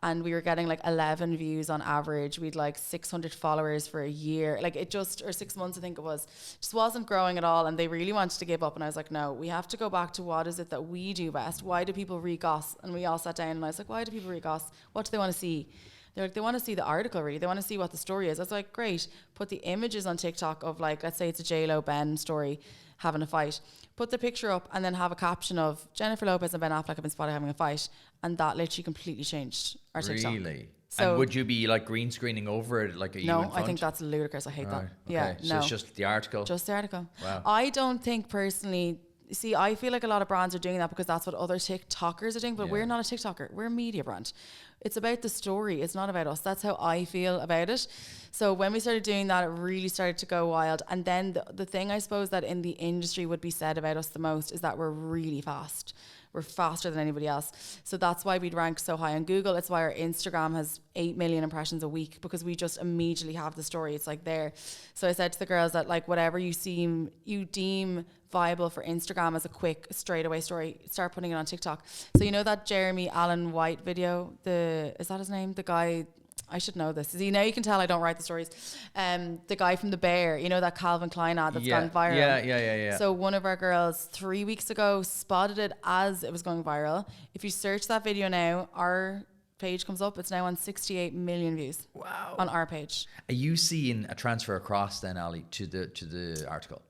And we were getting like 11 views on average. We'd like 600 followers for a year. Like it just, or 6 months I think it was, just wasn't growing at all. And they really wanted to give up. And I was like, no, we have to go back to what is it that we do best? Why do people read Goss? And we all sat down and I was like, why do people read Goss? What do they want to see? They're like, they want to see the article really. They want to see what the story is. I was like, great. Put the images on TikTok of like, let's say it's a J-Lo Ben story having a fight. Put the picture up and then have a caption of Jennifer Lopez and Ben Affleck have been spotted having a fight. And that literally completely changed our TikTok. Really? So and would you be like green screening over it? Like no, I think that's ludicrous. I hate that. Okay. Yeah, so it's just the article? Just the article. Wow. I don't think personally see, I feel like a lot of brands are doing that because that's what other TikTokers are doing, but we're not a TikToker. We're a media brand. It's about the story. It's not about us. That's how I feel about it. So when we started doing that, it really started to go wild. And then the thing I suppose that in the industry would be said about us the most is that we're really fast. We're faster than anybody else. So that's why we'd rank so high on Google. It's why our Instagram has 8 million impressions a week, because we just immediately have the story. It's like there. So I said to the girls that like whatever you deem viable for Instagram as a quick straightaway story, start putting it on TikTok. So you know that Jeremy Allen White video, is that his name? The guy, I should know this. See, now you can tell I don't write the stories. The guy from The Bear, you know that Calvin Klein ad that's gone viral? Yeah. So one of our girls 3 weeks ago spotted it as it was going viral. If you search that video now, our page comes up. It's now on 68 million views. Wow. On our page. Are you seeing a transfer across then, Ali, to the article?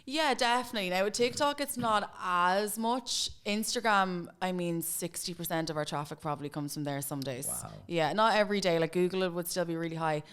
Yeah, definitely. Now with TikTok, it's not as much. Instagram, I mean, 60% of our traffic probably comes from there some days. Wow. Yeah, not every day. Like Google, it would still be really high.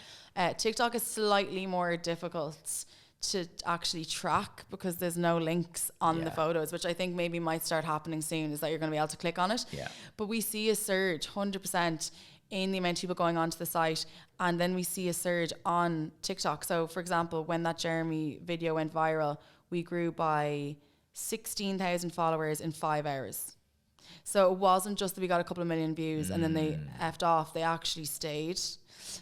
TikTok is slightly more difficult to actually track because there's no links on the photos, which I think maybe might start happening soon, is that you're going to be able to click on it. Yeah. But we see a surge, 100%, in the amount of people going onto the site, and then we see a surge on TikTok. So, for example, when that Jeremy video went viral, we grew by 16,000 followers in 5 hours. So it wasn't just that we got a couple of million views and then they effed off. They actually stayed.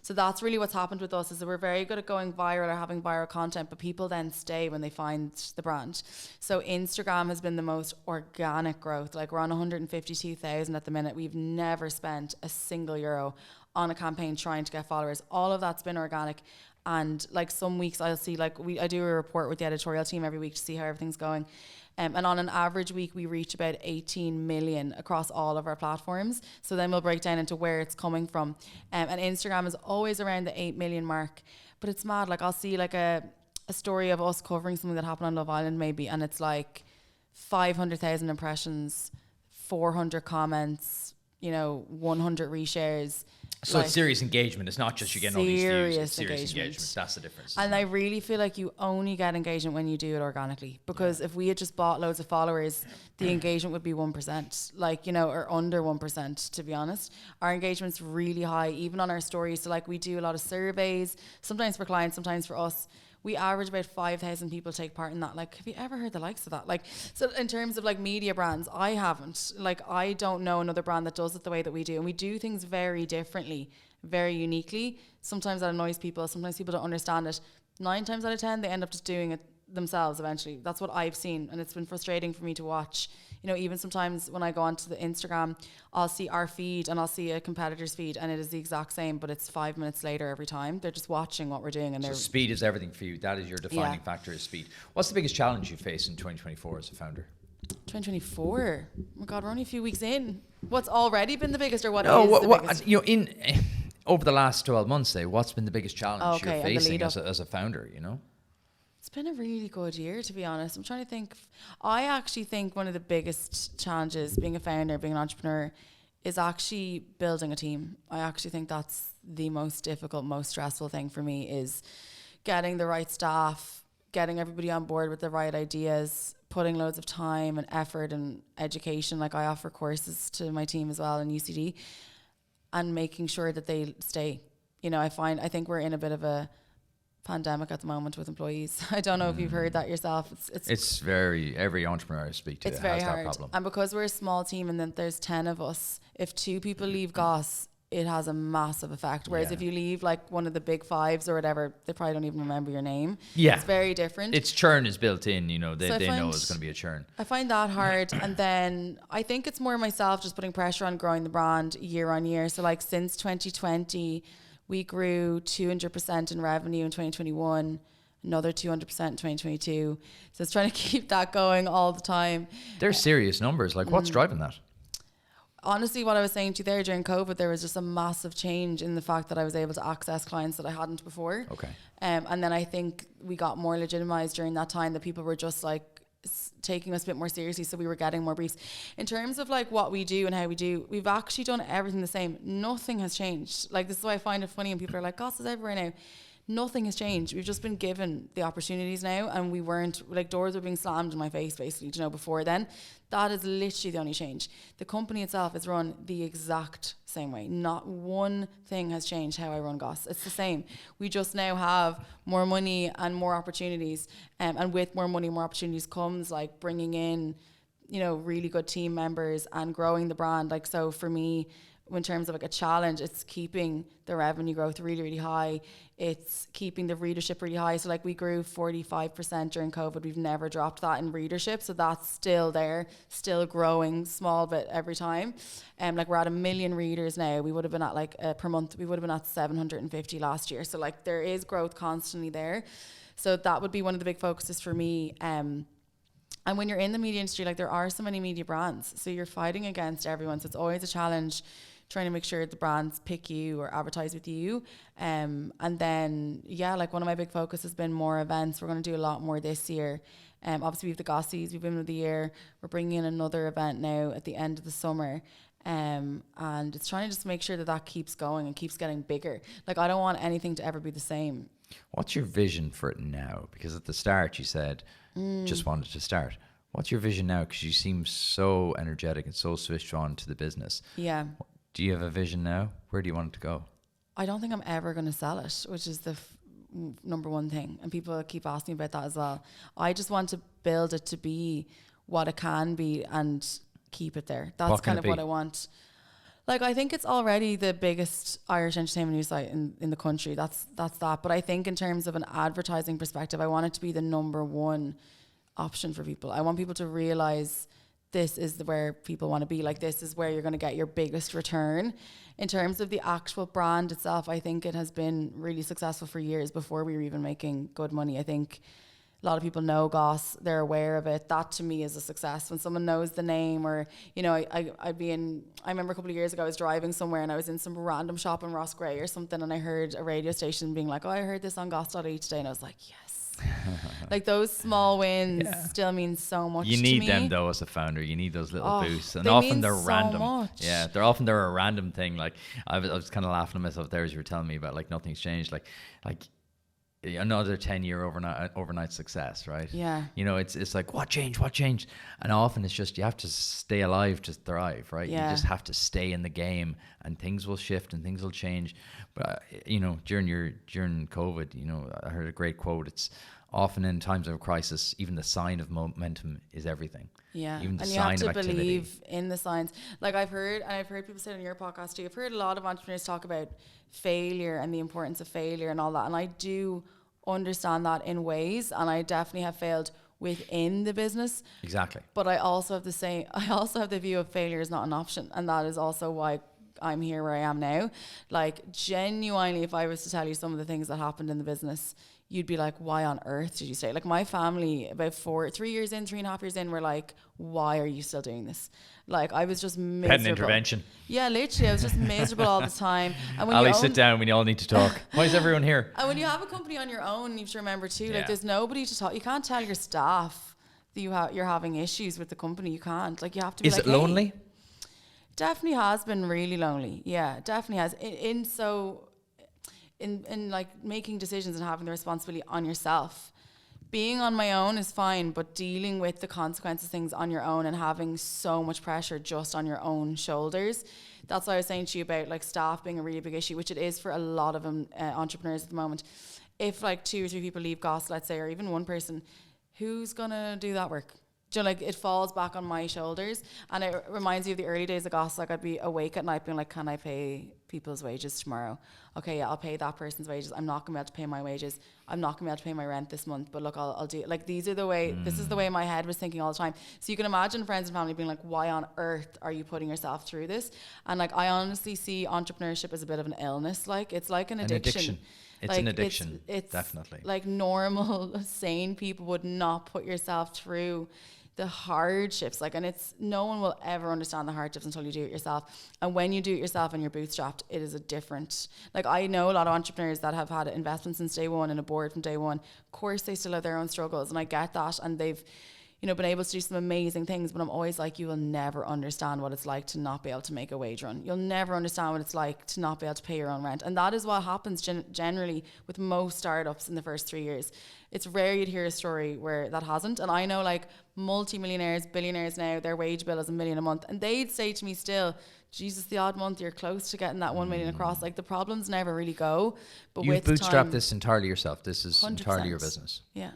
So that's really what's happened with us, is that we're very good at going viral or having viral content, but people then stay when they find the brand. So Instagram has been the most organic growth. Like we're on 152,000 at the minute. We've never spent a single euro on a campaign trying to get followers. All of that's been organic. And like some weeks I'll see, like I do a report with the editorial team every week to see how everything's going. And on an average week, we reach about 18 million across all of our platforms. So then we'll break down into where it's coming from. And Instagram is always around the 8 million mark. But it's mad. Like I'll see like a story of us covering something that happened on Love Island maybe. And it's like 500,000 impressions, 400 comments, 100 reshares. So it's serious engagement. It's not just you getting all these views. It's serious engagement. That's the difference. And I really feel like you only get engagement when you do it organically. Because if we had just bought loads of followers, the engagement would be 1%, or under 1%, to be honest. Our engagement's really high, even on our stories. So like we do a lot of surveys, sometimes for clients, sometimes for us. We average about 5,000 people take part in that. Like, have you ever heard the likes of that? Like, so in terms of like media brands, I haven't. Like, I don't know another brand that does it the way that we do. And we do things very differently, very uniquely. Sometimes that annoys people. Sometimes people don't understand it. 9 times out of 10, they end up just doing it themselves eventually. That's what I've seen. And it's been frustrating for me to watch. Even sometimes when I go onto the Instagram, I'll see our feed and I'll see a competitor's feed and it is the exact same, but it's 5 minutes later every time. They're just watching what we're doing. And so speed is everything for you. That is your defining factor, is speed. What's the biggest challenge you face in 2024 as a founder? 2024? Oh my God, we're only a few weeks in. What's already been the biggest, or what is the biggest? Over the last 12 months, what's been the biggest challenge you're facing as a founder, It's been a really good year, to be honest. I'm trying to think. I actually think one of the biggest challenges being a founder, being an entrepreneur, is actually building a team. I actually think that's the most difficult, most stressful thing for me, is getting the right staff, getting everybody on board with the right ideas, putting loads of time and effort and education. Like I offer courses to my team as well in UCD, and making sure that they stay. I think we're in a bit of a pandemic at the moment with employees. I don't know if you've heard that yourself. It's very, every entrepreneur I speak to has very that hard. problem. And because we're a small team and then there's 10 of us, if 2 people leave Goss, it has a massive effect. Whereas if you leave like one of the big 5s or whatever, they probably don't even remember your name. Yeah. It's very different. It's churn is built in, they know it's going to be a churn. I find that hard. And then I think it's more myself just putting pressure on growing the brand year on year. So like since 2020, we grew 200% in revenue in 2021, another 200% in 2022. So it's trying to keep that going all the time. They're serious numbers. Like, what's driving that? Honestly, what I was saying to you there, during COVID, there was just a massive change in the fact that I was able to access clients that I hadn't before. Okay. And then I think we got more legitimized during that time, that people were just like taking us a bit more seriously, so we were getting more briefs. In terms of like what we do and how we do, we've actually done everything the same. Nothing has changed. Like, this is why I find it funny when people are like, Goss is everywhere now. Nothing has changed. We've just been given the opportunities now, and we weren't, like, doors were being slammed in my face basically, you know, before then. That is literally the only change. The company itself is run the exact same way. Not one thing has changed how I run Goss. It's the same. We just now have more money and more opportunities, and with more money, more opportunities comes like bringing in, you know, really good team members and growing the brand. Like, so for me, in terms of like a challenge, it's keeping the revenue growth really, really high. It's keeping the readership really high. So like we grew 45% during COVID. We've never dropped that in readership. So that's still there, still growing small bit every time. Like we're at 1 million readers now. We would have been at like per month, we would have been at 750 last year. So like there is growth constantly there. So that would be one of the big focuses for me. And when you're in the media industry, like there are so many media brands. So you're fighting against everyone. So it's always a challenge trying to make sure the brands pick you or advertise with you. And then, yeah, like one of my big focus has been more events. We're going to do a lot more this year. Obviously we have the Gossies, we've Women of the Year. We're bringing in another event now at the end of the summer. And it's trying to just make sure that that keeps going and keeps getting bigger. Like I don't want anything to ever be the same. What's your vision for it now? Because at the start you said just wanted to start. What's your vision now? Because you seem so energetic and so switched on to the business. Yeah. Do you have a vision now? Where do you want it to go? I don't think I'm ever going to sell it, which is the number one thing. And people keep asking me about that as well. I just want to build it to be what it can be and keep it there. That's kind of what I want. Like, I think it's already the biggest Irish entertainment news site in the country. That's that. But I think in terms of an advertising perspective, I want it to be the number one option for people. I want people to realize this is where people want to be. Like, this is where you're going to get your biggest return. In terms of the actual brand itself, I think it has been really successful for years before we were even making good money. I think a lot of people know Goss, they're aware of it. That to me is a success. When someone knows the name, or, you know, I remember a couple of years ago I was driving somewhere and I was in some random shop in Rossgrey or something, and I heard a radio station being like, oh, I heard this on Goss.ie today, and I was like, yes. Like, those small wins still mean so much to me. You need them though as a founder. You need those little boosts, and often they're random. Much. Yeah, they're a random thing. Like I was kind of laughing at myself there as you were telling me about like nothing's changed. Like another 10-year overnight success, right? Yeah. You know, it's like what changed, and often it's just you have to stay alive to thrive, right? Yeah. You just have to stay in the game, and things will shift and things will change. But you know, during COVID, you know, I heard a great quote. It's often in times of crisis, even the sign of momentum is everything. Yeah, even the and sign you have to of activity. believe in the signs. Like I've heard people say on your podcast too. I've heard a lot of entrepreneurs talk about failure and the importance of failure and all that, and I do understand that in ways, and I definitely have failed within the business. Exactly. But I also have the view of failure is not an option, and that is also why I'm here where I am now. Like, genuinely, if I was to tell you some of the things that happened in the business, you'd be like, why on earth did you stay? Like, my family, about 3.5 years in, were like, why are you still doing this? Like, I was just miserable. Had an intervention. Yeah, literally, I was just miserable all the time. And when Ali, sit down. We all need to talk. Why is everyone here? And when you have a company on your own, you have to remember too, Yeah. like, there's nobody to talk. You can't tell your staff that you're having issues with the company. You can't. Like, you have to be Is like, it lonely? Hey. Definitely has been really lonely. Yeah, definitely has. In like making decisions and having the responsibility on yourself. Being on my own is fine, but dealing with the consequences of things on your own and having so much pressure just on your own shoulders. That's why I was saying to you about like staff being a really big issue, which it is for a lot of entrepreneurs at the moment. If like 2 or 3 people leave Goss, let's say, or even one person, who's gonna do that work? Do you know, like, it falls back on my shoulders, and it reminds me of the early days of Goss. Like, I'd be awake at night being like, can I pay people's wages tomorrow? Okay, yeah, I'll pay that person's wages. I'm not gonna be able to pay my wages. I'm not gonna be able to pay my rent this month, but look, I'll do it. Like, this is the way my head was thinking all the time. So you can imagine friends and family being like, why on earth are you putting yourself through this? And like, I honestly see entrepreneurship as a bit of an illness. Like, it's like an addiction. It's like, an addiction. It's definitely. Like, normal, sane people would not put yourself through the hardships. Like, and it's, no one will ever understand the hardships until you do it yourself. And when you do it yourself and you're bootstrapped, it is a different, like, I know a lot of entrepreneurs that have had investments since day one and a board from day one. Of course they still have their own struggles, and I get that, and they've, you know, been able to do some amazing things, but I'm always like, you will never understand what it's like to not be able to make a wage run. You'll never understand what it's like to not be able to pay your own rent. And that is what happens generally with most startups in the first 3 years. It's rare you'd hear a story where that hasn't. And I know like multi-millionaires, billionaires now, their wage bill is $1 million a month. And they'd say to me still, Jesus, the odd month you're close to getting that 1 million across. Like the problems never really go. But You've with bootstrapped time, this entirely yourself. This is 100%. entirely your business. Yeah.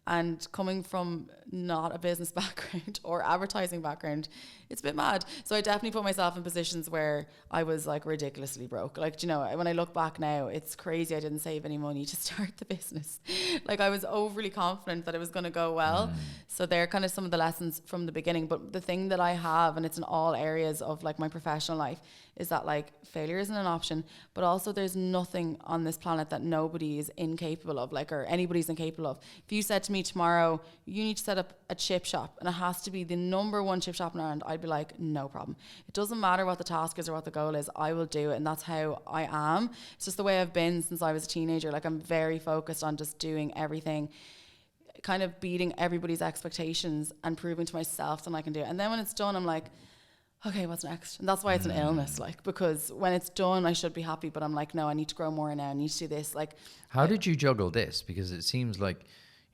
And coming from not a business background or advertising background, it's a bit mad. So I definitely put myself in positions where I was like ridiculously broke. Like, you know, when I look back now, it's crazy I didn't save any money to start the business. Like I was overly confident that it was going to go well. So they're kind of some of the lessons from the beginning. But the thing that I have, and it's in all areas of like my professional life, is that like failure isn't an option, but also there's nothing on this planet that nobody is incapable of, like, or anybody's incapable of. If you said to me tomorrow, you need to set up a chip shop and it has to be the #1 chip shop in Ireland, I'd be like, no problem. It doesn't matter what the task is or what the goal is, I will do it. And that's how I am. It's just the way I've been since I was a teenager. Like I'm very focused on just doing everything, kind of beating everybody's expectations and proving to myself that I can do it. And then when it's done, I'm like, okay, what's next? And that's why it's an illness, like, because when it's done, I should be happy, but I'm like, no, I need to grow more now. I need to do this. Like, how did you juggle this? Because it seems like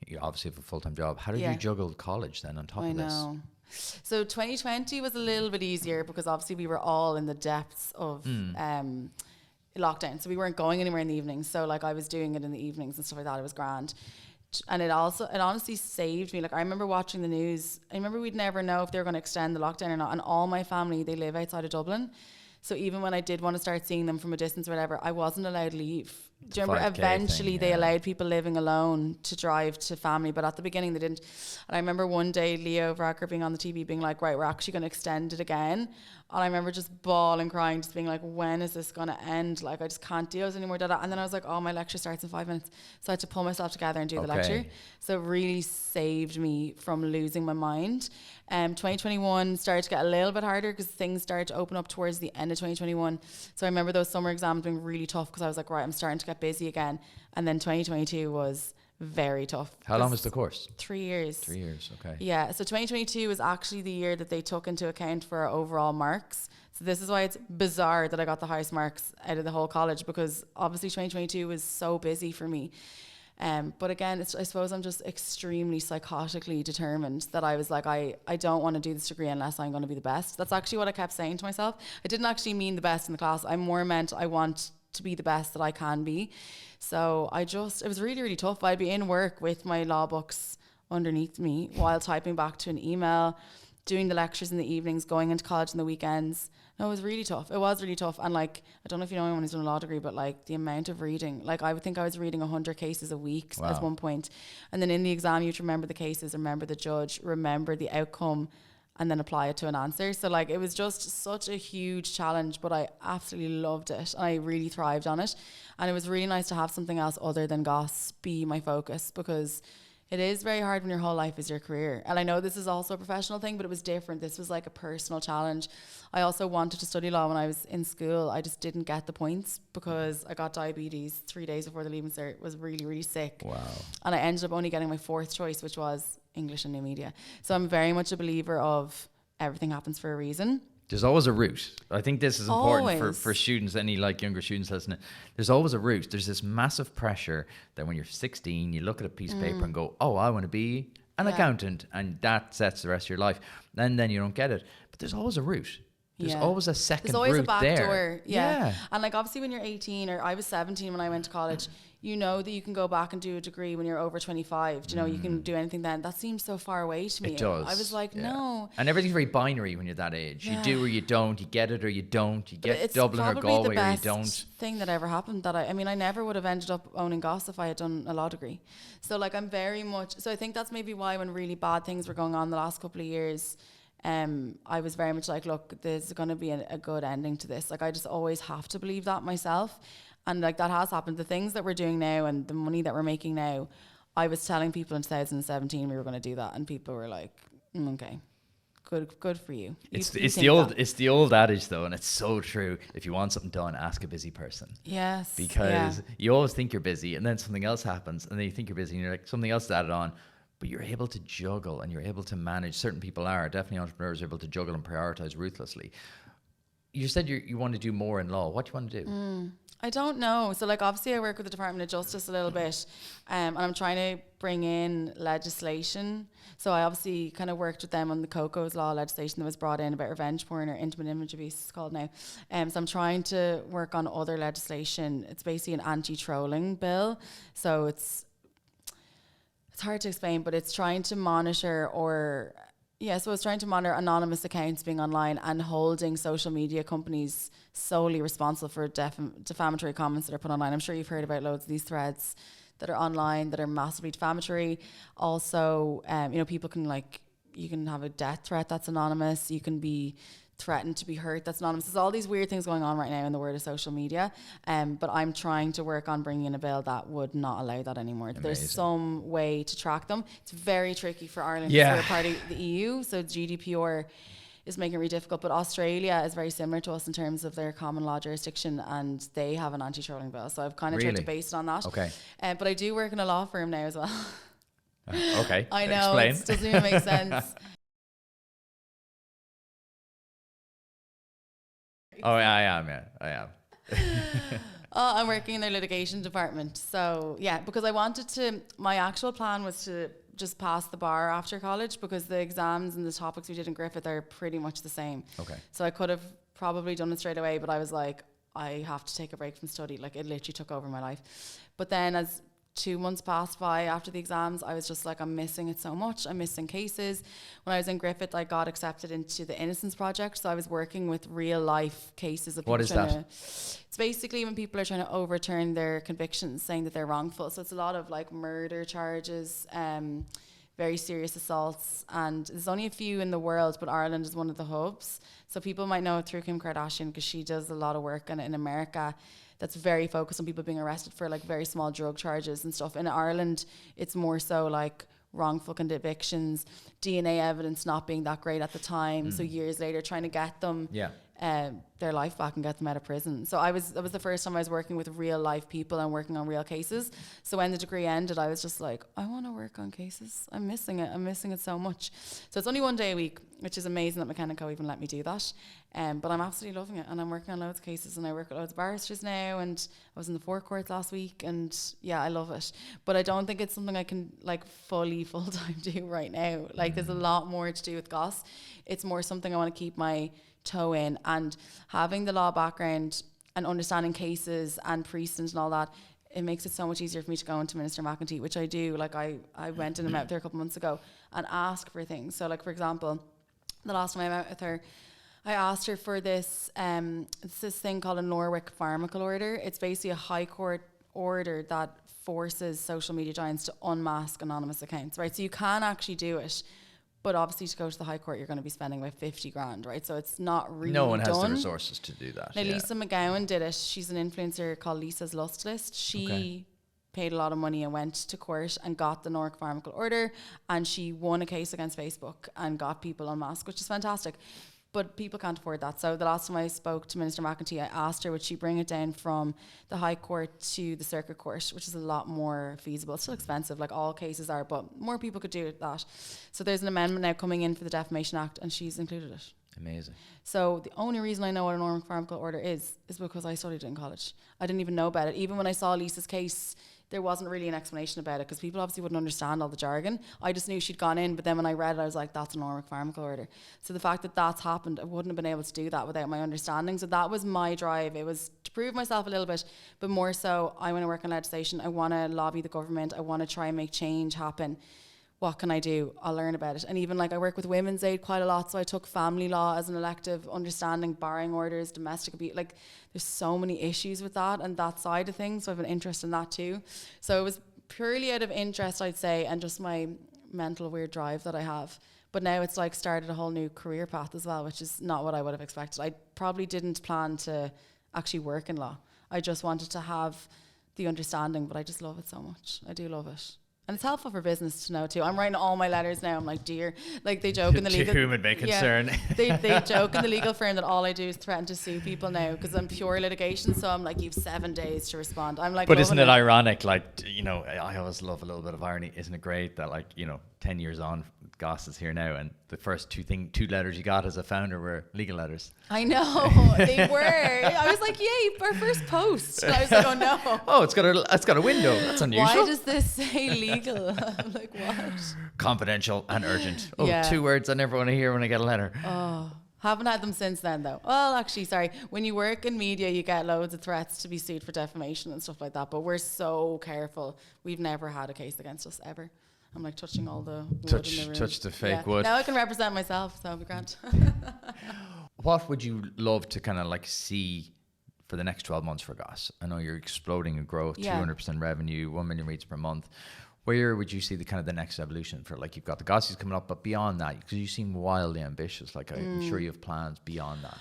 you obviously have a full-time job. How did you juggle college then on top of this? I know. So 2020 was a little bit easier because obviously we were all in the depths of lockdown. So we weren't going anywhere in the evenings. So like I was doing it in the evenings and stuff like that. It was grand. And it honestly saved me. Like I remember watching the news. I remember we'd never know if they were going to extend the lockdown or not. And all my family, they live outside of Dublin. So even when I did want to start seeing them from a distance or whatever, I wasn't allowed to leave. Do you remember eventually they allowed people living alone to drive to family, but at the beginning they didn't. And I remember one day Leo Varadkar being on the TV being like, right, we're actually going to extend it again. And I remember just bawling, crying, just being like, when is this going to end? Like, I just can't do this anymore. And then I was like, oh, my lecture starts in 5 minutes. So I had to pull myself together and do the lecture. So it really saved me from losing my mind. 2021 started to get a little bit harder because things started to open up towards the end of 2021. So I remember those summer exams being really tough because I was like, right, I'm starting to get busy again. And then 2022 was very tough. How long was the course? 3 years. 3 years, okay. Yeah, so 2022 was actually the year that they took into account for our overall marks. So this is why it's bizarre that I got the highest marks out of the whole college, because obviously 2022 was so busy for me. But again, I suppose I'm just extremely psychotically determined that I was like, I don't want to do this degree unless I'm going to be the best. That's actually what I kept saying to myself. I didn't actually mean the best in the class. I more meant I want to be the best that I can be. So it was really, really tough. I'd be in work with my law books underneath me while typing back to an email, doing the lectures in the evenings, going into college in the weekends. No, it was really tough. It was really tough. And like, I don't know if you know anyone who's done a law degree, but like the amount of reading, like I would think I was reading 100 cases a week at one point. And then in the exam, you have to remember the cases, remember the judge, remember the outcome, and then apply it to an answer. So like, it was just such a huge challenge, but I absolutely loved it. And I really thrived on it. And it was really nice to have something else other than Goss be my focus, because it is very hard when your whole life is your career. And I know this is also a professional thing, but it was different. This was like a personal challenge. I also wanted to study law when I was in school. I just didn't get the points because I got diabetes 3 days before the Leaving Cert, was really, really sick. Wow. And I ended up only getting my fourth choice, which was English and New Media. So I'm very much a believer of everything happens for a reason. There's always a route. I think this is important for students, any like younger students listening. There's always a route. There's this massive pressure that when you're 16, you look at a piece of paper and go, oh, I want to be an accountant. And that sets the rest of your life. And then you don't get it. But there's always a route. There's always a second route. There's always a back door. Yeah. And like obviously when you're 18, or I was 17 when I went to college, you know that you can go back and do a degree when you're over 25. You know, you can do anything then. That seems so far away to me. It does. I was like, no. And everything's very binary when you're that age. You do or you don't. You get it or you don't. You get Dublin or Galway or you don't. Thing that ever happened that I mean, I never would have ended up owning Goss if I had done a law degree. So like I'm very much, so I think that's maybe why when really bad things were going on the last couple of years, I was very much like, look, there's going to be a good ending to this. Like I just always have to believe that myself. And like that has happened. The things that we're doing now and the money that we're making now, I was telling people in 2017 we were going to do that, and people were like, okay, good for you. It's the old adage though, and it's so true. If you want something done, ask a busy person. Yes. Because you always think you're busy, and then something else happens, and then you think you're busy, and you're like, something else is added on. but you're able to juggle and you're able to manage. Certain people are, definitely entrepreneurs are able to juggle and prioritize ruthlessly. You said you want to do more in law. What do you want to do? I don't know. So, like, obviously I work with the Department of Justice a little bit, and I'm trying to bring in legislation. So I obviously kind of worked with them on the COCO's law legislation that was brought in about revenge porn, or intimate image abuse it's called now. So I'm trying to work on other legislation. It's basically an anti-trolling bill. So it's hard to explain, but it's trying to monitor so it's trying to monitor anonymous accounts being online and holding social media companies solely responsible for defamatory comments that are put online. I'm sure you've heard about loads of these threads that are online that are massively defamatory. Also, people can you can have a death threat that's anonymous. You can be threatened to be hurt that's anonymous. There's all these weird things going on right now in the world of social media, but I'm trying to work on bringing in a bill that would not allow that anymore. Amazing. There's some way to track them. It's very tricky for Ireland because we're part of the EU, so GDPR is making it really difficult, but Australia is very similar to us in terms of their common law jurisdiction, and they have an anti-trolling bill, so I've kind of tried to base it on that. Okay. But I do work in a law firm now as well. Okay. I know, it doesn't even make sense. Oh, yeah, I am. I'm working in their litigation department. So, yeah, because my actual plan was to just pass the bar after college, because the exams and the topics we did in Griffith are pretty much the same. Okay. So I could have probably done it straight away, but I was like, I have to take a break from study. Like, it literally took over my life. But then as 2 months passed by after the exams, I was just like, I'm missing it so much. I'm missing cases. When I was in Griffith, I got accepted into the Innocence Project. So I was working with real life cases of people. What is that? It's basically when people are trying to overturn their convictions, saying that they're wrongful. So it's a lot of like murder charges, very serious assaults, and there's only a few in the world, but Ireland is one of the hubs. So people might know it through Kim Kardashian, because she does a lot of work in America that's very focused on people being arrested for like very small drug charges and stuff. In Ireland, it's more so like wrongful convictions, DNA evidence not being that great at the time. So years later, trying to get them their life back and get them out of prison. So that was the first time I was working with real life people and working on real cases. So when the degree ended, I was just like, I want to work on cases. I'm missing it so much. So it's only 1 day a week, which is amazing that Mechanico even let me do that. But I'm absolutely loving it, and I'm working on loads of cases, and I work with loads of barristers now, and I was in the forecourt last week, and yeah, I love it. But I don't think it's something I can like fully full-time do right now. Like there's a lot more to do with Goss. It's more something I want to keep my toe in, and having the law background and understanding cases and precedent and all that, it makes it so much easier for me to go into Minister McEntee, which I do. Like I went in and met with her a couple months ago and ask for things. So like, for example, the last time I met with her, I asked her for this it's this thing called a Norwick Pharmacal Order. It's basically a high court order that forces social media giants to unmask anonymous accounts, right? So you can actually do it, but obviously to go to the High Court, you're going to be spending about 50 grand, right? So it's not really No one has the done. resources to do that. Now, Lisa McGowan did it. She's an influencer called Lisa's Lust List. She paid a lot of money and went to court and got the Norwick Pharmacal Order, and she won a case against Facebook and got people unmasked, which is fantastic. But people can't afford that. So the last time I spoke to Minister McEntee, I asked her, would she bring it down from the High Court to the Circuit Court, which is a lot more feasible. It's still expensive, like all cases are, but more people could do that. So there's an amendment now coming in for the Defamation Act, and she's included it. Amazing. So the only reason I know what a Norwick Pharmacal Order is because I studied it in college. I didn't even know about it. Even when I saw Lisa's case, there wasn't really an explanation about it, because people obviously wouldn't understand all the jargon. I just knew she'd gone in, but then when I read it, I was like, that's a Norwick Pharmacal Order. So the fact that that's happened, I wouldn't have been able to do that without my understanding. So that was my drive. It was to prove myself a little bit, but more so, I want to work on legislation. I want to lobby the government. I want to try and make change happen. What can I do? I'll learn about it. And even like I work with Women's Aid quite a lot, so I took family law as an elective, understanding barring orders, domestic abuse. Like there's so many issues with that and that side of things, so I have an interest in that too. So it was purely out of interest, I'd say, and just my mental weird drive that I have. But now it's like started a whole new career path as well, which is not what I would have expected. I probably didn't plan to actually work in law. I just wanted to have the understanding, but I just love it so much. I do love it. And it's helpful for business to know too. I'm writing all my letters now. I'm like, dear, like they joke in the legal. To whom it may concern. Yeah, they joke in the legal firm that all I do is threaten to sue people now because I'm pure litigation. So I'm like, you've 7 days to respond. I'm like, but isn't it ironic? Like, you know, I always love a little bit of irony. Isn't it great that, like, you know, 10 years on, Goss is here now, and the first two letters you got as a founder were legal letters. I know, they were. I was like, yay, our first post. And I was like, oh no. Oh, it's got a window. That's unusual. Why does this say legal? I'm like, what? Confidential and urgent. Oh, Yeah. 2 words I never want to hear when I get a letter. Oh, haven't had them since then though. Well, actually, sorry. When you work in media, you get loads of threats to be sued for defamation and stuff like that. But we're so careful. We've never had a case against us ever. I'm like touching all the wood in the room. Touch the fake wood. Now I can represent myself, so it'll be grand. What would you love to kind of like see for the next 12 months for Goss? I know you're exploding in growth, 200% revenue, 1 million reads per month. Where would you see the kind of the next evolution for, like, you've got the Gossies coming up, but beyond that, because you seem wildly ambitious. Like, I'm sure you have plans beyond that.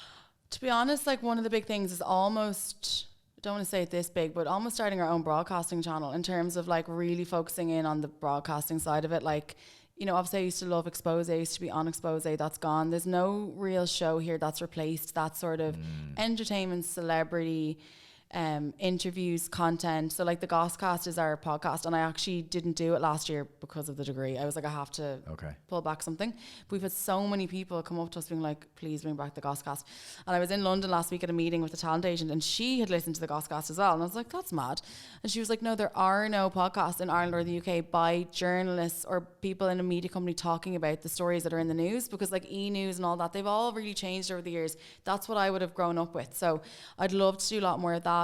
To be honest, like one of the big things is almost, I don't want to say it this big, but almost starting our own broadcasting channel in terms of like really focusing in on the broadcasting side of it. Like, you know, obviously I used to love Expose, I used to be on Expose, that's gone. There's no real show here that's replaced that sort of entertainment, celebrity, interviews, content. So like the Gosscast is our podcast, and I actually didn't do it last year because of the degree. I was like, I have to pull back something. But we've had so many people come up to us being like, please bring back the Gosscast. And I was in London last week at a meeting with a talent agent, and she had listened to the Gosscast as well, and I was like, that's mad. And she was like, no, there are no podcasts in Ireland or the UK by journalists or people in a media company talking about the stories that are in the news, because like E-News and all that, they've all really changed over the years. That's what I would have grown up with. So I'd love to do a lot more of that.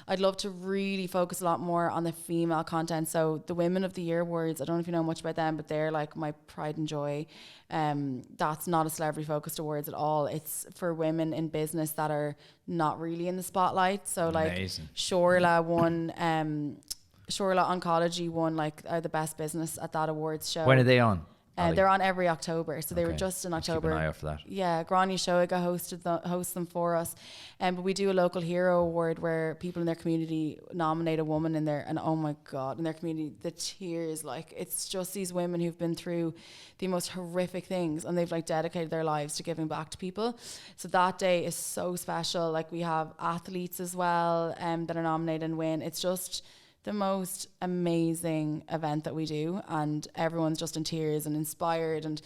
I'd love to really focus a lot more on the female content. So the Women of the Year awards, I don't know if you know much about them, but they're like my pride and joy. That's not a celebrity focused awards at all. It's for women in business that are not really in the spotlight. So like Shorla won, Shorla Oncology won like the best business at that awards show. When are they on? They're on every October, so they were just in October. Keep an eye out for that. Yeah, Grania Shoiga hosts them for us, but we do a local hero award where people in their community nominate a woman in there, and oh my god, in their community, the tears, like it's just these women who've been through the most horrific things, and they've like dedicated their lives to giving back to people. So that day is so special. Like we have athletes as well, that are nominated and win. It's just the most amazing event that we do, and everyone's just in tears and inspired, and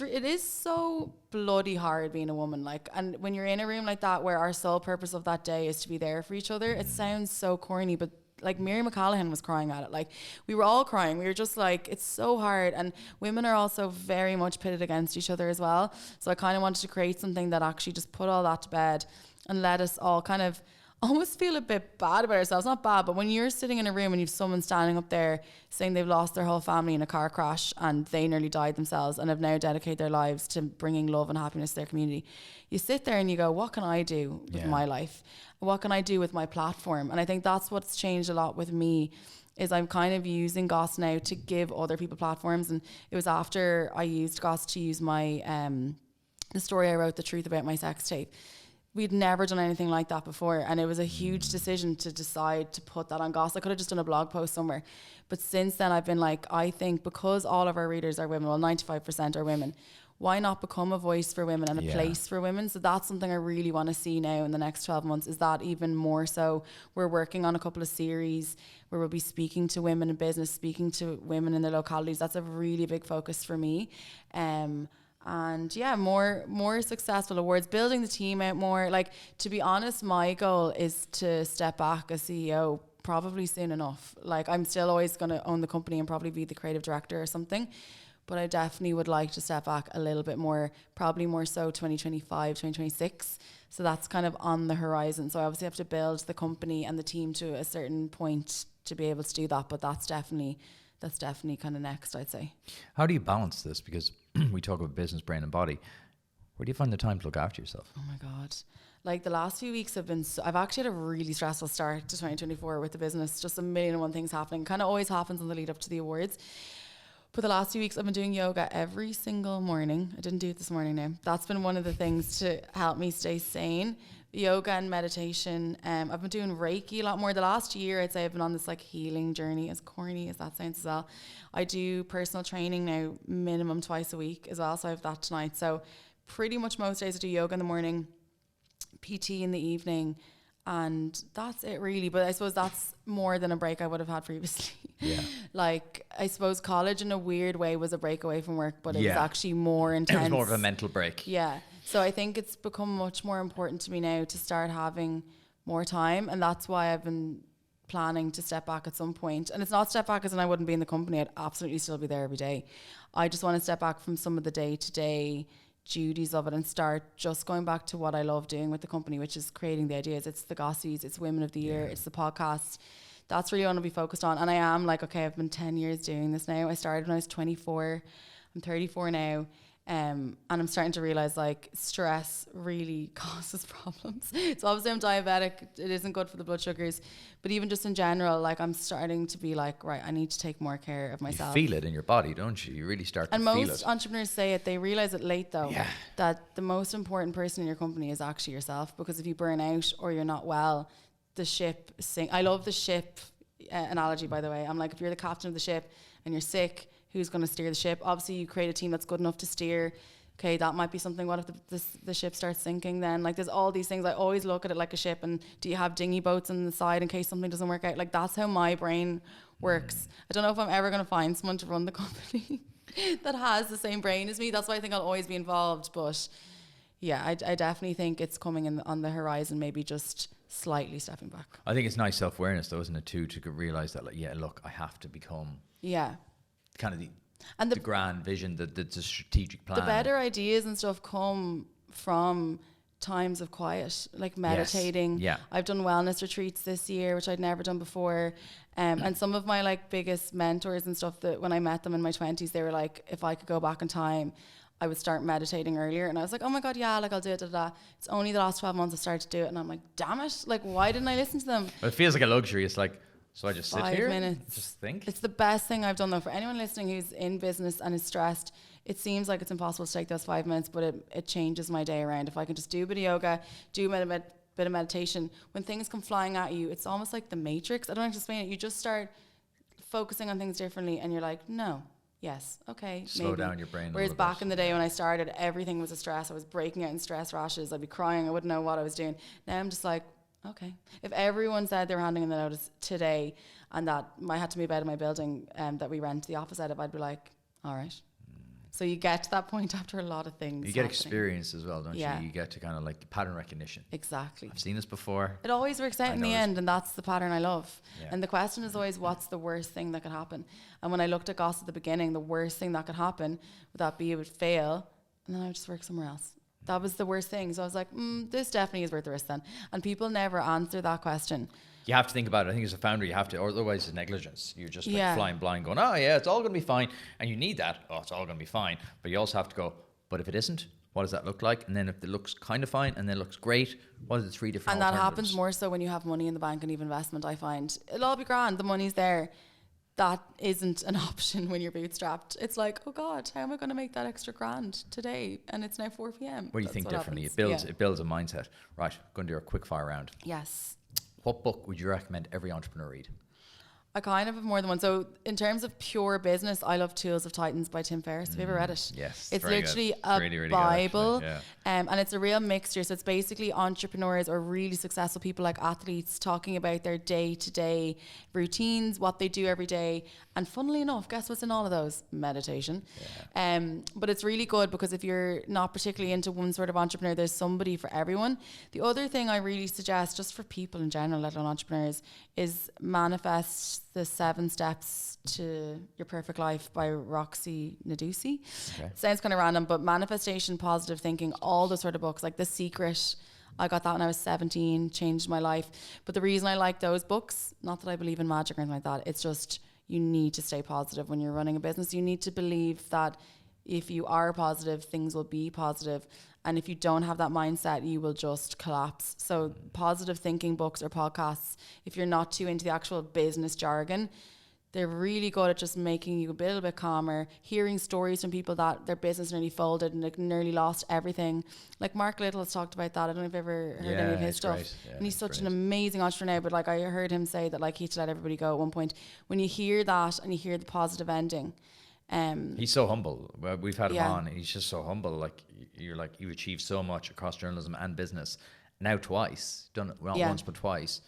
it is so bloody hard being a woman, like, and when you're in a room like that where our sole purpose of that day is to be there for each other, it sounds so corny, but like Mary McCallaghan was crying at it, like we were all crying, we were just like, it's so hard, and women are also very much pitted against each other as well. So I kind of wanted to create something that actually just put all that to bed and let us all kind of almost feel a bit bad about ourselves. Not bad, but when you're sitting in a room and you've someone standing up there saying they've lost their whole family in a car crash and they nearly died themselves and have now dedicated their lives to bringing love and happiness to their community, you sit there and you go, what can I do with my life? What can I do with my platform? And I think that's what's changed a lot with me, is I'm kind of using Goss now to give other people platforms. And it was after I used Goss to use my the story I wrote, The Truth About My Sex Tape. We'd never done anything like that before, and it was a huge decision to decide to put that on Goss. I could have just done a blog post somewhere, but since then I've been like, I think because all of our readers are women, well 95% are women, why not become a voice for women and a place for women? So that's something I really want to see now in the next 12 months, is that even more so. We're working on a couple of series where we'll be speaking to women in business, speaking to women in their localities. That's a really big focus for me. And yeah, more successful awards, building the team out more. Like, to be honest, my goal is to step back as CEO probably soon enough. Like, I'm still always going to own the company and probably be the creative director or something, but I definitely would like to step back a little bit more, probably more so 2025, 2026. So that's kind of on the horizon. So I obviously have to build the company and the team to a certain point to be able to do that, but that's definitely kind of next, I'd say. How do you balance this? Because we talk about business, brain and body. Where do you find the time to look after yourself? Oh my God. Like the last few weeks have been, I've actually had a really stressful start to 2024 with the business. Just a million and one things happening. Kind of always happens in the lead up to the awards. But the last few weeks I've been doing yoga every single morning. I didn't do it this morning now. That's been one of the things to help me stay sane. Yoga and meditation. I've been doing Reiki a lot more. The last year I'd say I've been on this like healing journey, as corny as that sounds as well. I do personal training now minimum twice a week as well. So I have that tonight. So pretty much most days I do yoga in the morning, PT in the evening, And that's it really. But I suppose that's more than a break I would have had previously. Yeah. Like, I suppose college in a weird way was a break away from work, but it was Yeah. actually more intense. It was more of a mental break. Yeah. So I think it's become much more important to me now to start having more time. And that's why I've been planning to step back at some point. And it's not step back as in I wouldn't be in the company. I'd absolutely still be there every day. I just want to step back from some of the day-to-day duties of it and start just going back to what I love doing with the company, which is creating the ideas. It's the Gossies, it's Women of the Year, it's the podcast. That's really what I'll be focused on. And I am like, okay, I've been 10 years doing this now. I started when I was 24. I'm 34 now. And I'm starting to realize like stress really causes problems. So obviously I'm diabetic. It isn't good for the blood sugars. But even just in general, like I'm starting to be like, right, I need to take more care of myself. You feel it in your body, don't you? You really start to and feel it. most entrepreneurs say it. They realize it late though. Yeah. That the most important person in your company is actually yourself. Because if you burn out or you're not well, the ship sink. I love the ship analogy, by the way. I'm like, if you're the captain of the ship and you're sick, who's going to steer the ship? Obviously, you create a team that's good enough to steer. Okay, that might be something. What if the ship starts sinking then? Like, there's all these things. I always look at it like a ship. And do you have dinghy boats on the side in case something doesn't work out? Like, that's how my brain works. I don't know if I'm ever going to find someone to run the company that has the same brain as me. That's why I think I'll always be involved. But yeah, I definitely think it's coming on the horizon, maybe just slightly stepping back. I think it's nice self-awareness though, isn't it, too, to realize that, like, yeah, look, I have to become kind of the grand vision, the strategic plan. The better ideas and stuff come from times of quiet, like meditating. Yes. Yeah. I've done wellness retreats this year, which I'd never done before. And some of my like biggest mentors and stuff, that when I met them in my 20s, they were like, if I could go back in time, I would start meditating earlier. And I was like, oh my God, yeah, like I'll do it. It's only the last 12 months I started to do it. And I'm like, damn it. Like, why didn't I listen to them? But it feels like a luxury. It's like, so I just sit 5 here, minutes. just think. It's the best thing I've done though. For anyone listening who's in business and is stressed, it seems like it's impossible to take those 5 minutes, but it changes my day around. If I can just do a bit of yoga, do a bit of meditation, when things come flying at you, it's almost like the Matrix. I don't know how to explain it. You just start focusing on things differently and you're like, no, yes, okay, Slow maybe. down your brain. Whereas back in the day when I started, everything was a stress. I was breaking out in stress rashes. I'd be crying. I wouldn't know what I was doing. Now I'm just like, okay. If everyone said they were handing in the notice today and that I had to move out of my building that we rent the office out of, I'd be like, all right. So you get to that point after a lot of things. You get experience as well, don't you? You get to kind of like pattern recognition. Exactly. I've seen this before. It always works out in the end, and that's the pattern I love. Yeah. And the question is always, what's the worst thing that could happen? And when I looked at Goss at the beginning, the worst thing that could happen would that be it would fail, and then I would just work somewhere else. That was the worst thing. So I was like, this definitely is worth the risk then. And people never answer that question. You have to think about it. I think as a founder, you have to, or otherwise it's negligence. You're just like flying blind going, oh yeah, it's all going to be fine. And you need that. Oh, it's all going to be fine. But you also have to go, but if it isn't, what does that look like? And then if it looks kind of fine and then looks great, what are the 3 different And that alternatives? happens more so when you have money in the bank and even investment, I find. It'll all be grand. The money's there. That isn't an option when you're bootstrapped. It's like, oh God, how am I going to make that extra grand today? And it's now 4 p.m. Well, you think differently. Happens. It builds a mindset. Right, going to do a quick fire round. Yes. What book would you recommend every entrepreneur read? I kind of have more than one. So in terms of pure business, I love Tools of Titans by Tim Ferriss. Have you ever read it? Yes. It's very literally good. a really, really Bible. good, and it's a real mixture. So it's basically entrepreneurs or really successful people like athletes talking about their day-to-day routines, what they do every day. And funnily enough, guess what's in all of those? Meditation. But it's really good because if you're not particularly into one sort of entrepreneur, there's somebody for everyone. The other thing I really suggest, just for people in general, let alone entrepreneurs, is Manifest the 7 Steps to Your Perfect Life by Roxy Nadusi. Okay. Sounds kind of random, but manifestation, positive thinking, all those sort of books, like The Secret. I got that when I was 17, changed my life. But the reason I like those books, not that I believe in magic or anything like that, it's just you need to stay positive when you're running a business. You need to believe that if you are positive, things will be positive. And if you don't have that mindset, you will just collapse. So positive thinking books or podcasts, if you're not too into the actual business jargon, they're really good at just making you a little bit calmer, hearing stories from people that their business nearly folded and like nearly lost everything. Like Mark Little has talked about that. I don't know if you've ever heard any of his stuff. Yeah, and he's such an amazing entrepreneur, but like I heard him say that like he had to let everybody go at one point. When you hear that and you hear the positive ending, he's so humble. We've had him on. He's just so humble. Like you're like, you achieved so much across journalism and business, Now twice. Done it not once but twice.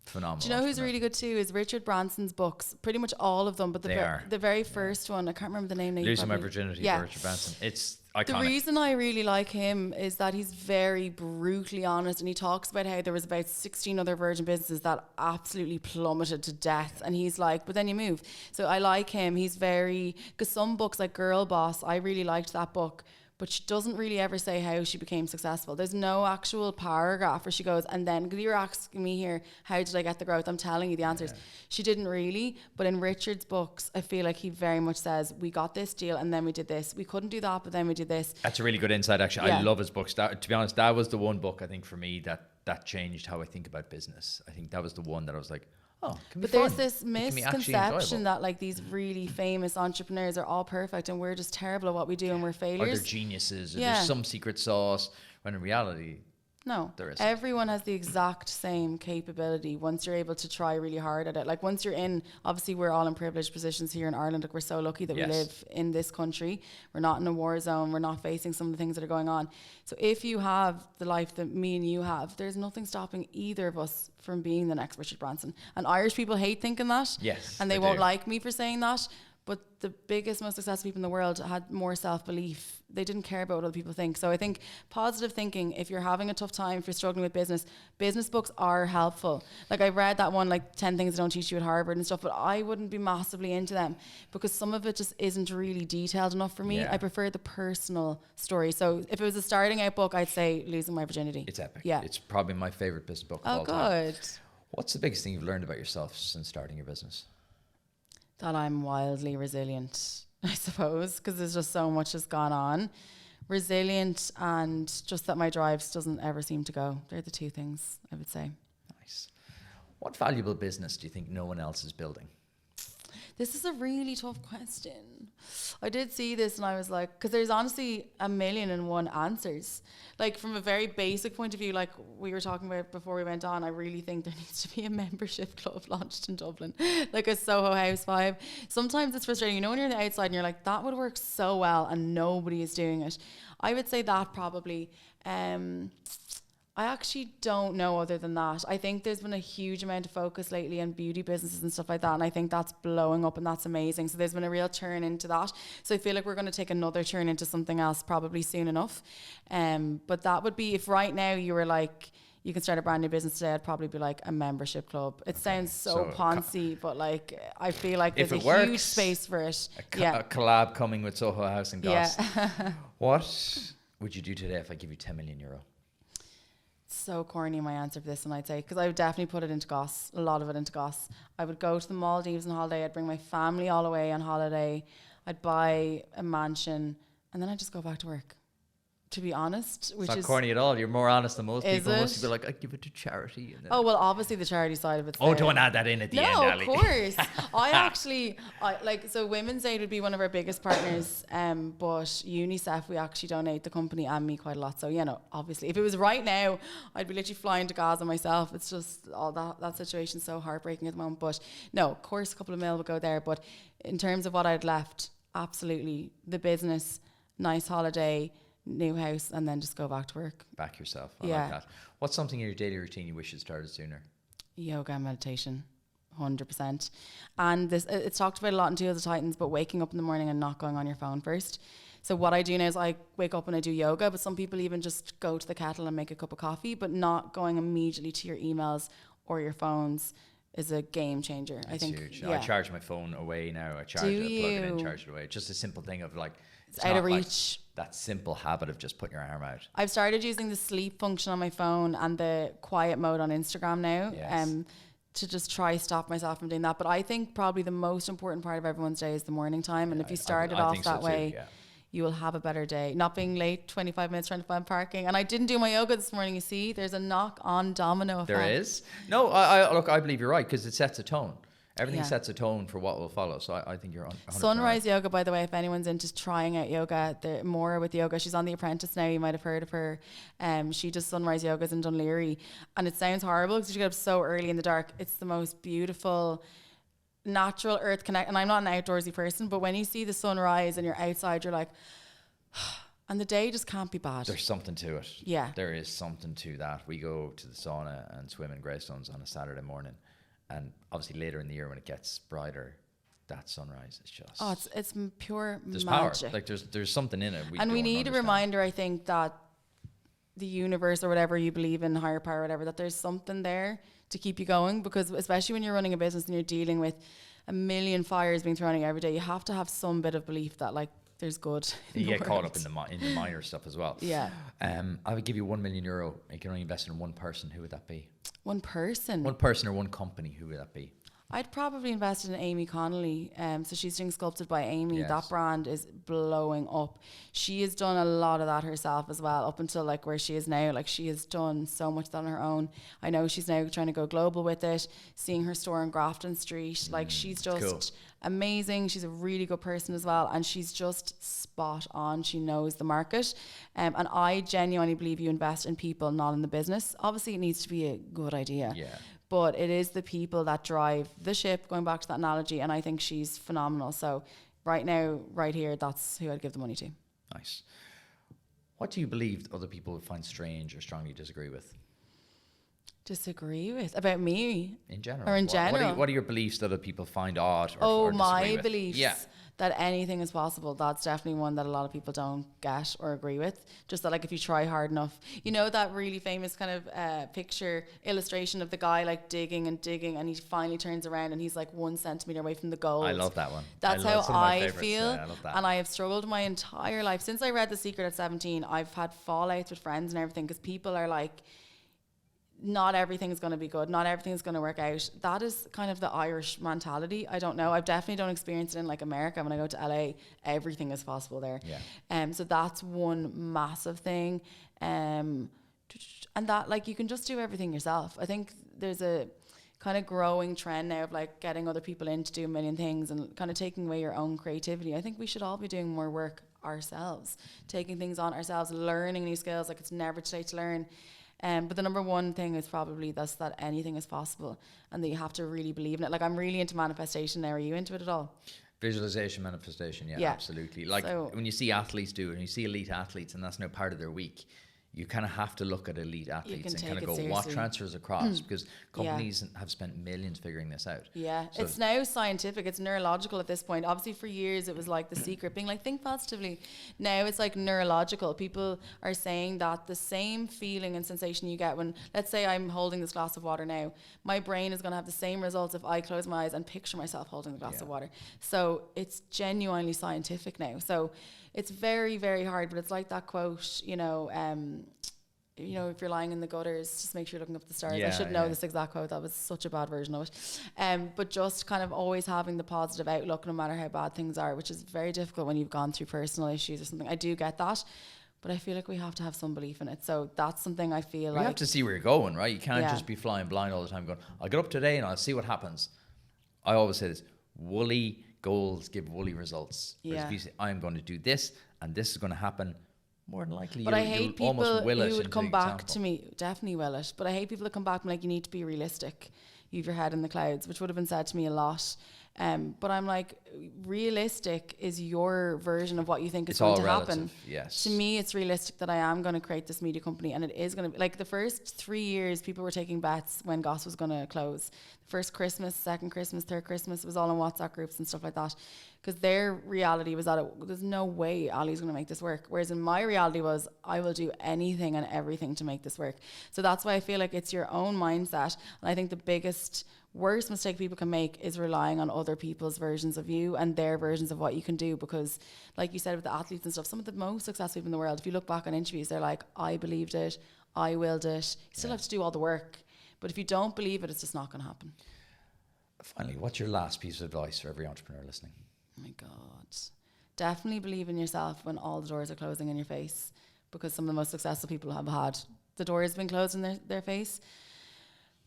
Phenomenal. Do you know who's really good too? Is Richard Branson's books. Pretty much all of them, but the very first one, I can't remember the name now. Losing My Virginity by Richard Branson. It's iconic. The reason I really like him is that he's very brutally honest, and he talks about how there was about 16 other virgin businesses that absolutely plummeted to death, and he's like, but then you move. So I like him. He's very, because some books like Girl Boss, I really liked that book, but she doesn't really ever say how she became successful. There's no actual paragraph where she goes, and then, because you're asking me here, how did I get the growth? I'm telling you the answers. Yeah. She didn't really, but in Richard's books, I feel like he very much says, we got this deal and then we did this. We couldn't do that, but then we did this. That's a really good insight, actually. Yeah. I love his books. To be honest, that was the one book, I think, for me that changed how I think about business. I think that was the one that I was like, oh, but there's this misconception that like these really famous entrepreneurs are all perfect and we're just terrible at what we do and we're failures. Or they're geniuses, or there's some secret sauce, when in reality, no, there isn't. Everyone has the exact same capability once you're able to try really hard at it. Like once you're in, obviously we're all in privileged positions here in Ireland. Like we're so lucky that we live in this country. We're not in a war zone. We're not facing some of the things that are going on. So if you have the life that me and you have, there's nothing stopping either of us from being the next Richard Branson. And Irish people hate thinking that. Yes, and they won't like me for saying that. But the biggest, most successful people in the world had more self-belief. They didn't care about what other people think. So I think positive thinking, if you're having a tough time, if you're struggling with business books are helpful. Like I read that one, like 10 things they don't teach you at Harvard and stuff, but I wouldn't be massively into them because some of it just isn't really detailed enough for me. Yeah. I prefer the personal story. So if it was a starting out book, I'd say Losing My Virginity. It's epic. Yeah. It's probably my favorite business book of all time. Oh, good. What's the biggest thing you've learned about yourself since starting your business? That I'm wildly resilient, I suppose, because there's just so much has gone on. Resilient and just that my drives doesn't ever seem to go. They're the two things I would say. Nice. What valuable business do you think no one else is building? This is a really tough question. I did see this and I was like, because there's honestly 1,000,001 answers. Like from a very basic point of view, like we were talking about before we went on, I really think there needs to be a membership club launched in Dublin, like a Soho House vibe. Sometimes it's frustrating, you know, when you're on the outside and you're like, that would work so well and nobody is doing it. I would say that probably. I actually don't know other than that. I think there's been a huge amount of focus lately on beauty businesses and stuff like that, and I think that's blowing up and that's amazing. So there's been a real turn into that. So I feel like we're going to take another turn into something else probably soon enough. But that would be, if right now you were like, you can start a brand new business today, I'd probably be like a membership club. It sounds so poncy, but like I feel like there's a huge space for it. A collab coming with Soho House and Goss. Yeah. What would you do today if I give you 10 million euro? So corny my answer for this, and I'd say, because I would definitely put it into Goss, a lot of it into Goss. I would go to the Maldives on holiday, I'd bring my family all the way on holiday, I'd buy a mansion, and then I'd just go back to work, to be honest. It's not corny at all. You're more honest than most people. Most people are like, I'd give it to charity. And oh, well, obviously the charity side of it. Oh, don't add that in at the end, Ali. No, of course. So Women's Aid would be one of our biggest partners, but UNICEF, we actually donate the company and me quite a lot. So, you know, obviously, if it was right now, I'd be literally flying to Gaza myself. It's just all that situation's so heartbreaking at the moment. But no, of course, a couple of mil would go there. But in terms of what I'd left, absolutely the business, nice holiday, new house, and then just go back to work. Back yourself. I like that. What's something in your daily routine you wish had started sooner? Yoga and meditation, 100%. And this, it's talked about a lot in Two of the Titans, but waking up in the morning and not going on your phone first. So what I do now is I wake up and I do yoga, but some people even just go to the kettle and make a cup of coffee, but not going immediately to your emails or your phones is a game changer. That's I think huge. I charge my phone away now. I charge it, plug it in, charge it away. Just a simple thing of like, it's out of reach. Like that simple habit of just putting your arm out. I've started using the sleep function on my phone and the quiet mode on Instagram now. Yes. To just try stop myself from doing that. But I think probably the most important part of everyone's day is the morning time. And if you start it off that way, you will have a better day. Not being late 25 minutes trying to find parking. And I didn't do my yoga this morning, you see. There's a knock-on domino effect. There is? No, I believe you're right, because it sets a tone. Everything sets a tone for what will follow. So I think you're on. Sunrise Yoga, by the way, if anyone's into trying out yoga, Maura with yoga, she's on The Apprentice now. You might have heard of her. She does Sunrise Yogas in Dunleary. And it sounds horrible because you get up so early in the dark. It's the most beautiful, natural earth connect. And I'm not an outdoorsy person, but when you see the sunrise and you're outside, you're like, And the day just can't be bad. There's something to it. Yeah. There is something to that. We go to the sauna and swim in Greystones on a Saturday morning. And obviously later in the year when it gets brighter, that sunrise is just... Oh, it's pure there's magic. power. Like there's something in it. We need a reminder, I think, that the universe or whatever you believe in, higher power, whatever, that there's something there to keep you going. Because especially when you're running a business and you're dealing with a million fires being thrown at you every day, you have to have some bit of belief that like there's good. You get caught up in the minor stuff as well. Yeah. I would give you €1 million. You can only invest in one person. Who would that be? One person? One person or one company. Who would that be? I'd probably invested in Amy Connolly. So she's doing Sculpted by Amy. Yes. That brand is blowing up. She has done a lot of that herself as well, up until like where she is now. Like she has done so much on her own. I know she's now trying to go global with it. Seeing her store on Grafton Street, like she's just cool. Amazing. She's a really good person as well, and she's just spot on. She knows the market, and I genuinely believe you invest in people, not in the business. Obviously, it needs to be a good idea. Yeah. But it is the people that drive the ship, going back to that analogy, and I think she's phenomenal. So right now, right here, that's who I'd give the money to. Nice. What do you believe other people would find strange or strongly disagree with? Disagree with? About me? In general. Or in general? What are your beliefs that other people find odd or my with? beliefs. Yeah. That anything is possible. That's definitely one that a lot of people don't get or agree with. Just that, like, if you try hard enough, you know, that really famous kind of picture illustration of the guy like digging, and he finally turns around and he's like 1 centimeter away from the gold. I love that one. That's how I feel. Yeah, I love that. And I have struggled my entire life since I read The Secret at 17. I've had fallouts with friends and everything because people are like, not everything is going to be good. Not everything is going to work out. That is kind of the Irish mentality. I don't know. I definitely don't experience it in like America. When I go to LA, everything is possible there. Yeah. So that's one massive thing. And that, like, you can just do everything yourself. I think there's a kind of growing trend now of like getting other people in to do a million things and kind of taking away your own creativity. I think we should all be doing more work ourselves, taking things on ourselves, learning new skills. Like, it's never too late to learn. But the number one thing is probably that anything is possible and that you have to really believe in it. Like, I'm really into manifestation now. Are you into it at all? Visualization, manifestation, yeah. Absolutely. Like, so, when you see athletes do it, and you see elite athletes and that's now part of their week, you kind of have to look at elite athletes and kind of go, seriously. What transfers across? Because companies have spent millions figuring this out. Yeah, so it's now scientific. It's neurological at this point. Obviously, for years, it was like The Secret, being like, think positively. Now it's like neurological. People are saying that the same feeling and sensation you get when, let's say I'm holding this glass of water now, my brain is going to have the same results if I close my eyes and picture myself holding the glass of water. So it's genuinely scientific now. So it's very, very hard, but it's like that quote, you know, if you're lying in the gutters, just make sure you're looking up at the stars. I should know this exact quote. That was such a bad version of it. But just kind of always having the positive outlook no matter how bad things are, which is very difficult when you've gone through personal issues or something. I do get that, but I feel like we have to have some belief in it. So that's something I feel like... You have to see where you're going, right? You can't just be flying blind all the time going, I'll get up today and I'll see what happens. I always say this, woolly goals give woolly results. Whereas if you say, I'm going to do this and this is going to happen, more than likely but I hate people who would come back to me, definitely will it, but I hate people that come back and like, you need to be realistic, you have your head in the clouds, which would have been said to me a lot. But I'm like, realistic is your version of what you think is going to happen. Yes. To me, it's realistic that I am going to create this media company, and it is going to be like the first 3 years people were taking bets when Goss was going to close. The first Christmas, second Christmas, third Christmas, it was all in WhatsApp groups and stuff like that, because their reality was that there's no way Ali's going to make this work. Whereas in my reality was, I will do anything and everything to make this work. So that's why I feel like it's your own mindset. And I think the worst mistake people can make is relying on other people's versions of you and their versions of what you can do, because like you said with the athletes and stuff, some of the most successful people in the world, if you look back on interviews, they're like, I believed it, I willed it. You still have to do all the work, but if you don't believe it, it's just not going to happen. Finally, what's your last piece of advice for every entrepreneur listening? Oh my God, definitely believe in yourself when all the doors are closing in your face, because some of the most successful people have had the doors been closed in their face.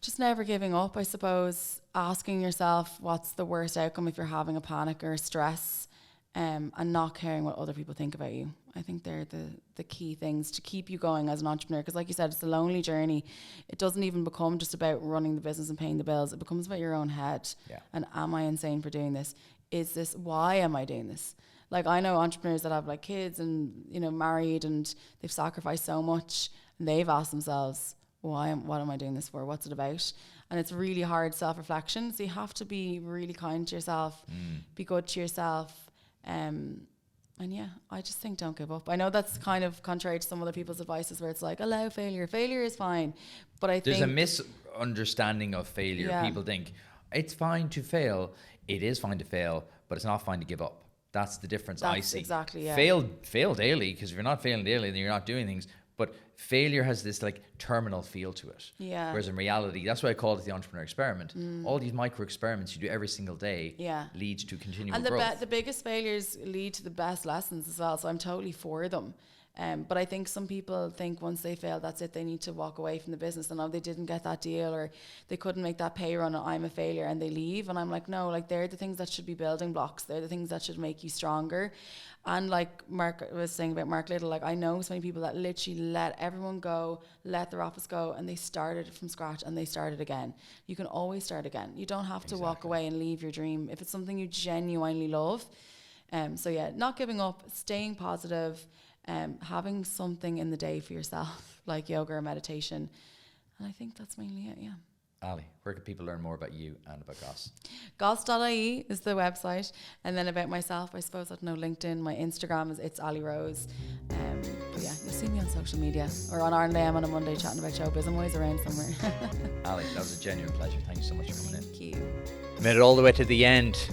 Just never giving up, I suppose. Asking yourself what's the worst outcome if you're having a panic or stress, and not caring what other people think about you. I think they're the key things to keep you going as an entrepreneur, because like you said, it's a lonely journey. It doesn't even become just about running the business and paying the bills. It becomes about your own head. And am I insane for doing this? Why am I doing this? Like I know entrepreneurs that have like kids and, you know, married, and they've sacrificed so much, and they've asked themselves, what am I doing this for? What's it about? And it's really hard self-reflection. So you have to be really kind to yourself, be good to yourself. And yeah, I just think don't give up. I know that's kind of contrary to some other people's advices where it's like, allow failure. Failure is fine. But I think there's a misunderstanding of failure. Yeah. People think it's fine to fail. It is fine to fail, but it's not fine to give up. That's the difference I That's see. exactly, yeah. Fail daily, because if you're not failing daily, then you're not doing things. But failure has this like terminal feel to it. Yeah. Whereas in reality, that's why I call it the entrepreneur experiment. All these micro experiments you do every single day Yeah. leads to continual and growth. the biggest failures lead to the best lessons as well. So I'm totally for them. But I think some people think once they fail, that's it. They need to walk away from the business. And they didn't get that deal, or they couldn't make that pay run, or I'm a failure, and they leave. And I'm like, no, like they're the things that should be building blocks. They're the things that should make you stronger. And like Mark was saying about Mark Little, like I know so many people that literally let everyone go, let their office go, and they started from scratch and they started again. You can always start again. You don't have to walk away and leave your dream if it's something you genuinely love. So yeah, not giving up, staying positive, having something in the day for yourself, like yoga or meditation. And I think that's mainly it, yeah. Ali, where can people learn more about you and about Goss? Goss.ie is the website. And then about myself, I suppose, I don't know, LinkedIn, my Instagram is It's Ali Rose. But yeah, you'll see me on social media or on Ireland AM on a Monday chatting about showbiz. I'm always around somewhere. Ali, that was a genuine pleasure. Thank you so much for coming in. Thank you. Made it all the way to the end.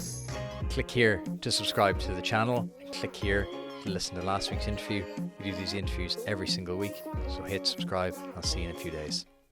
Click here to subscribe to the channel. Click here to listen to last week's interview. We do these interviews every single week, so hit subscribe. I'll see you in a few days.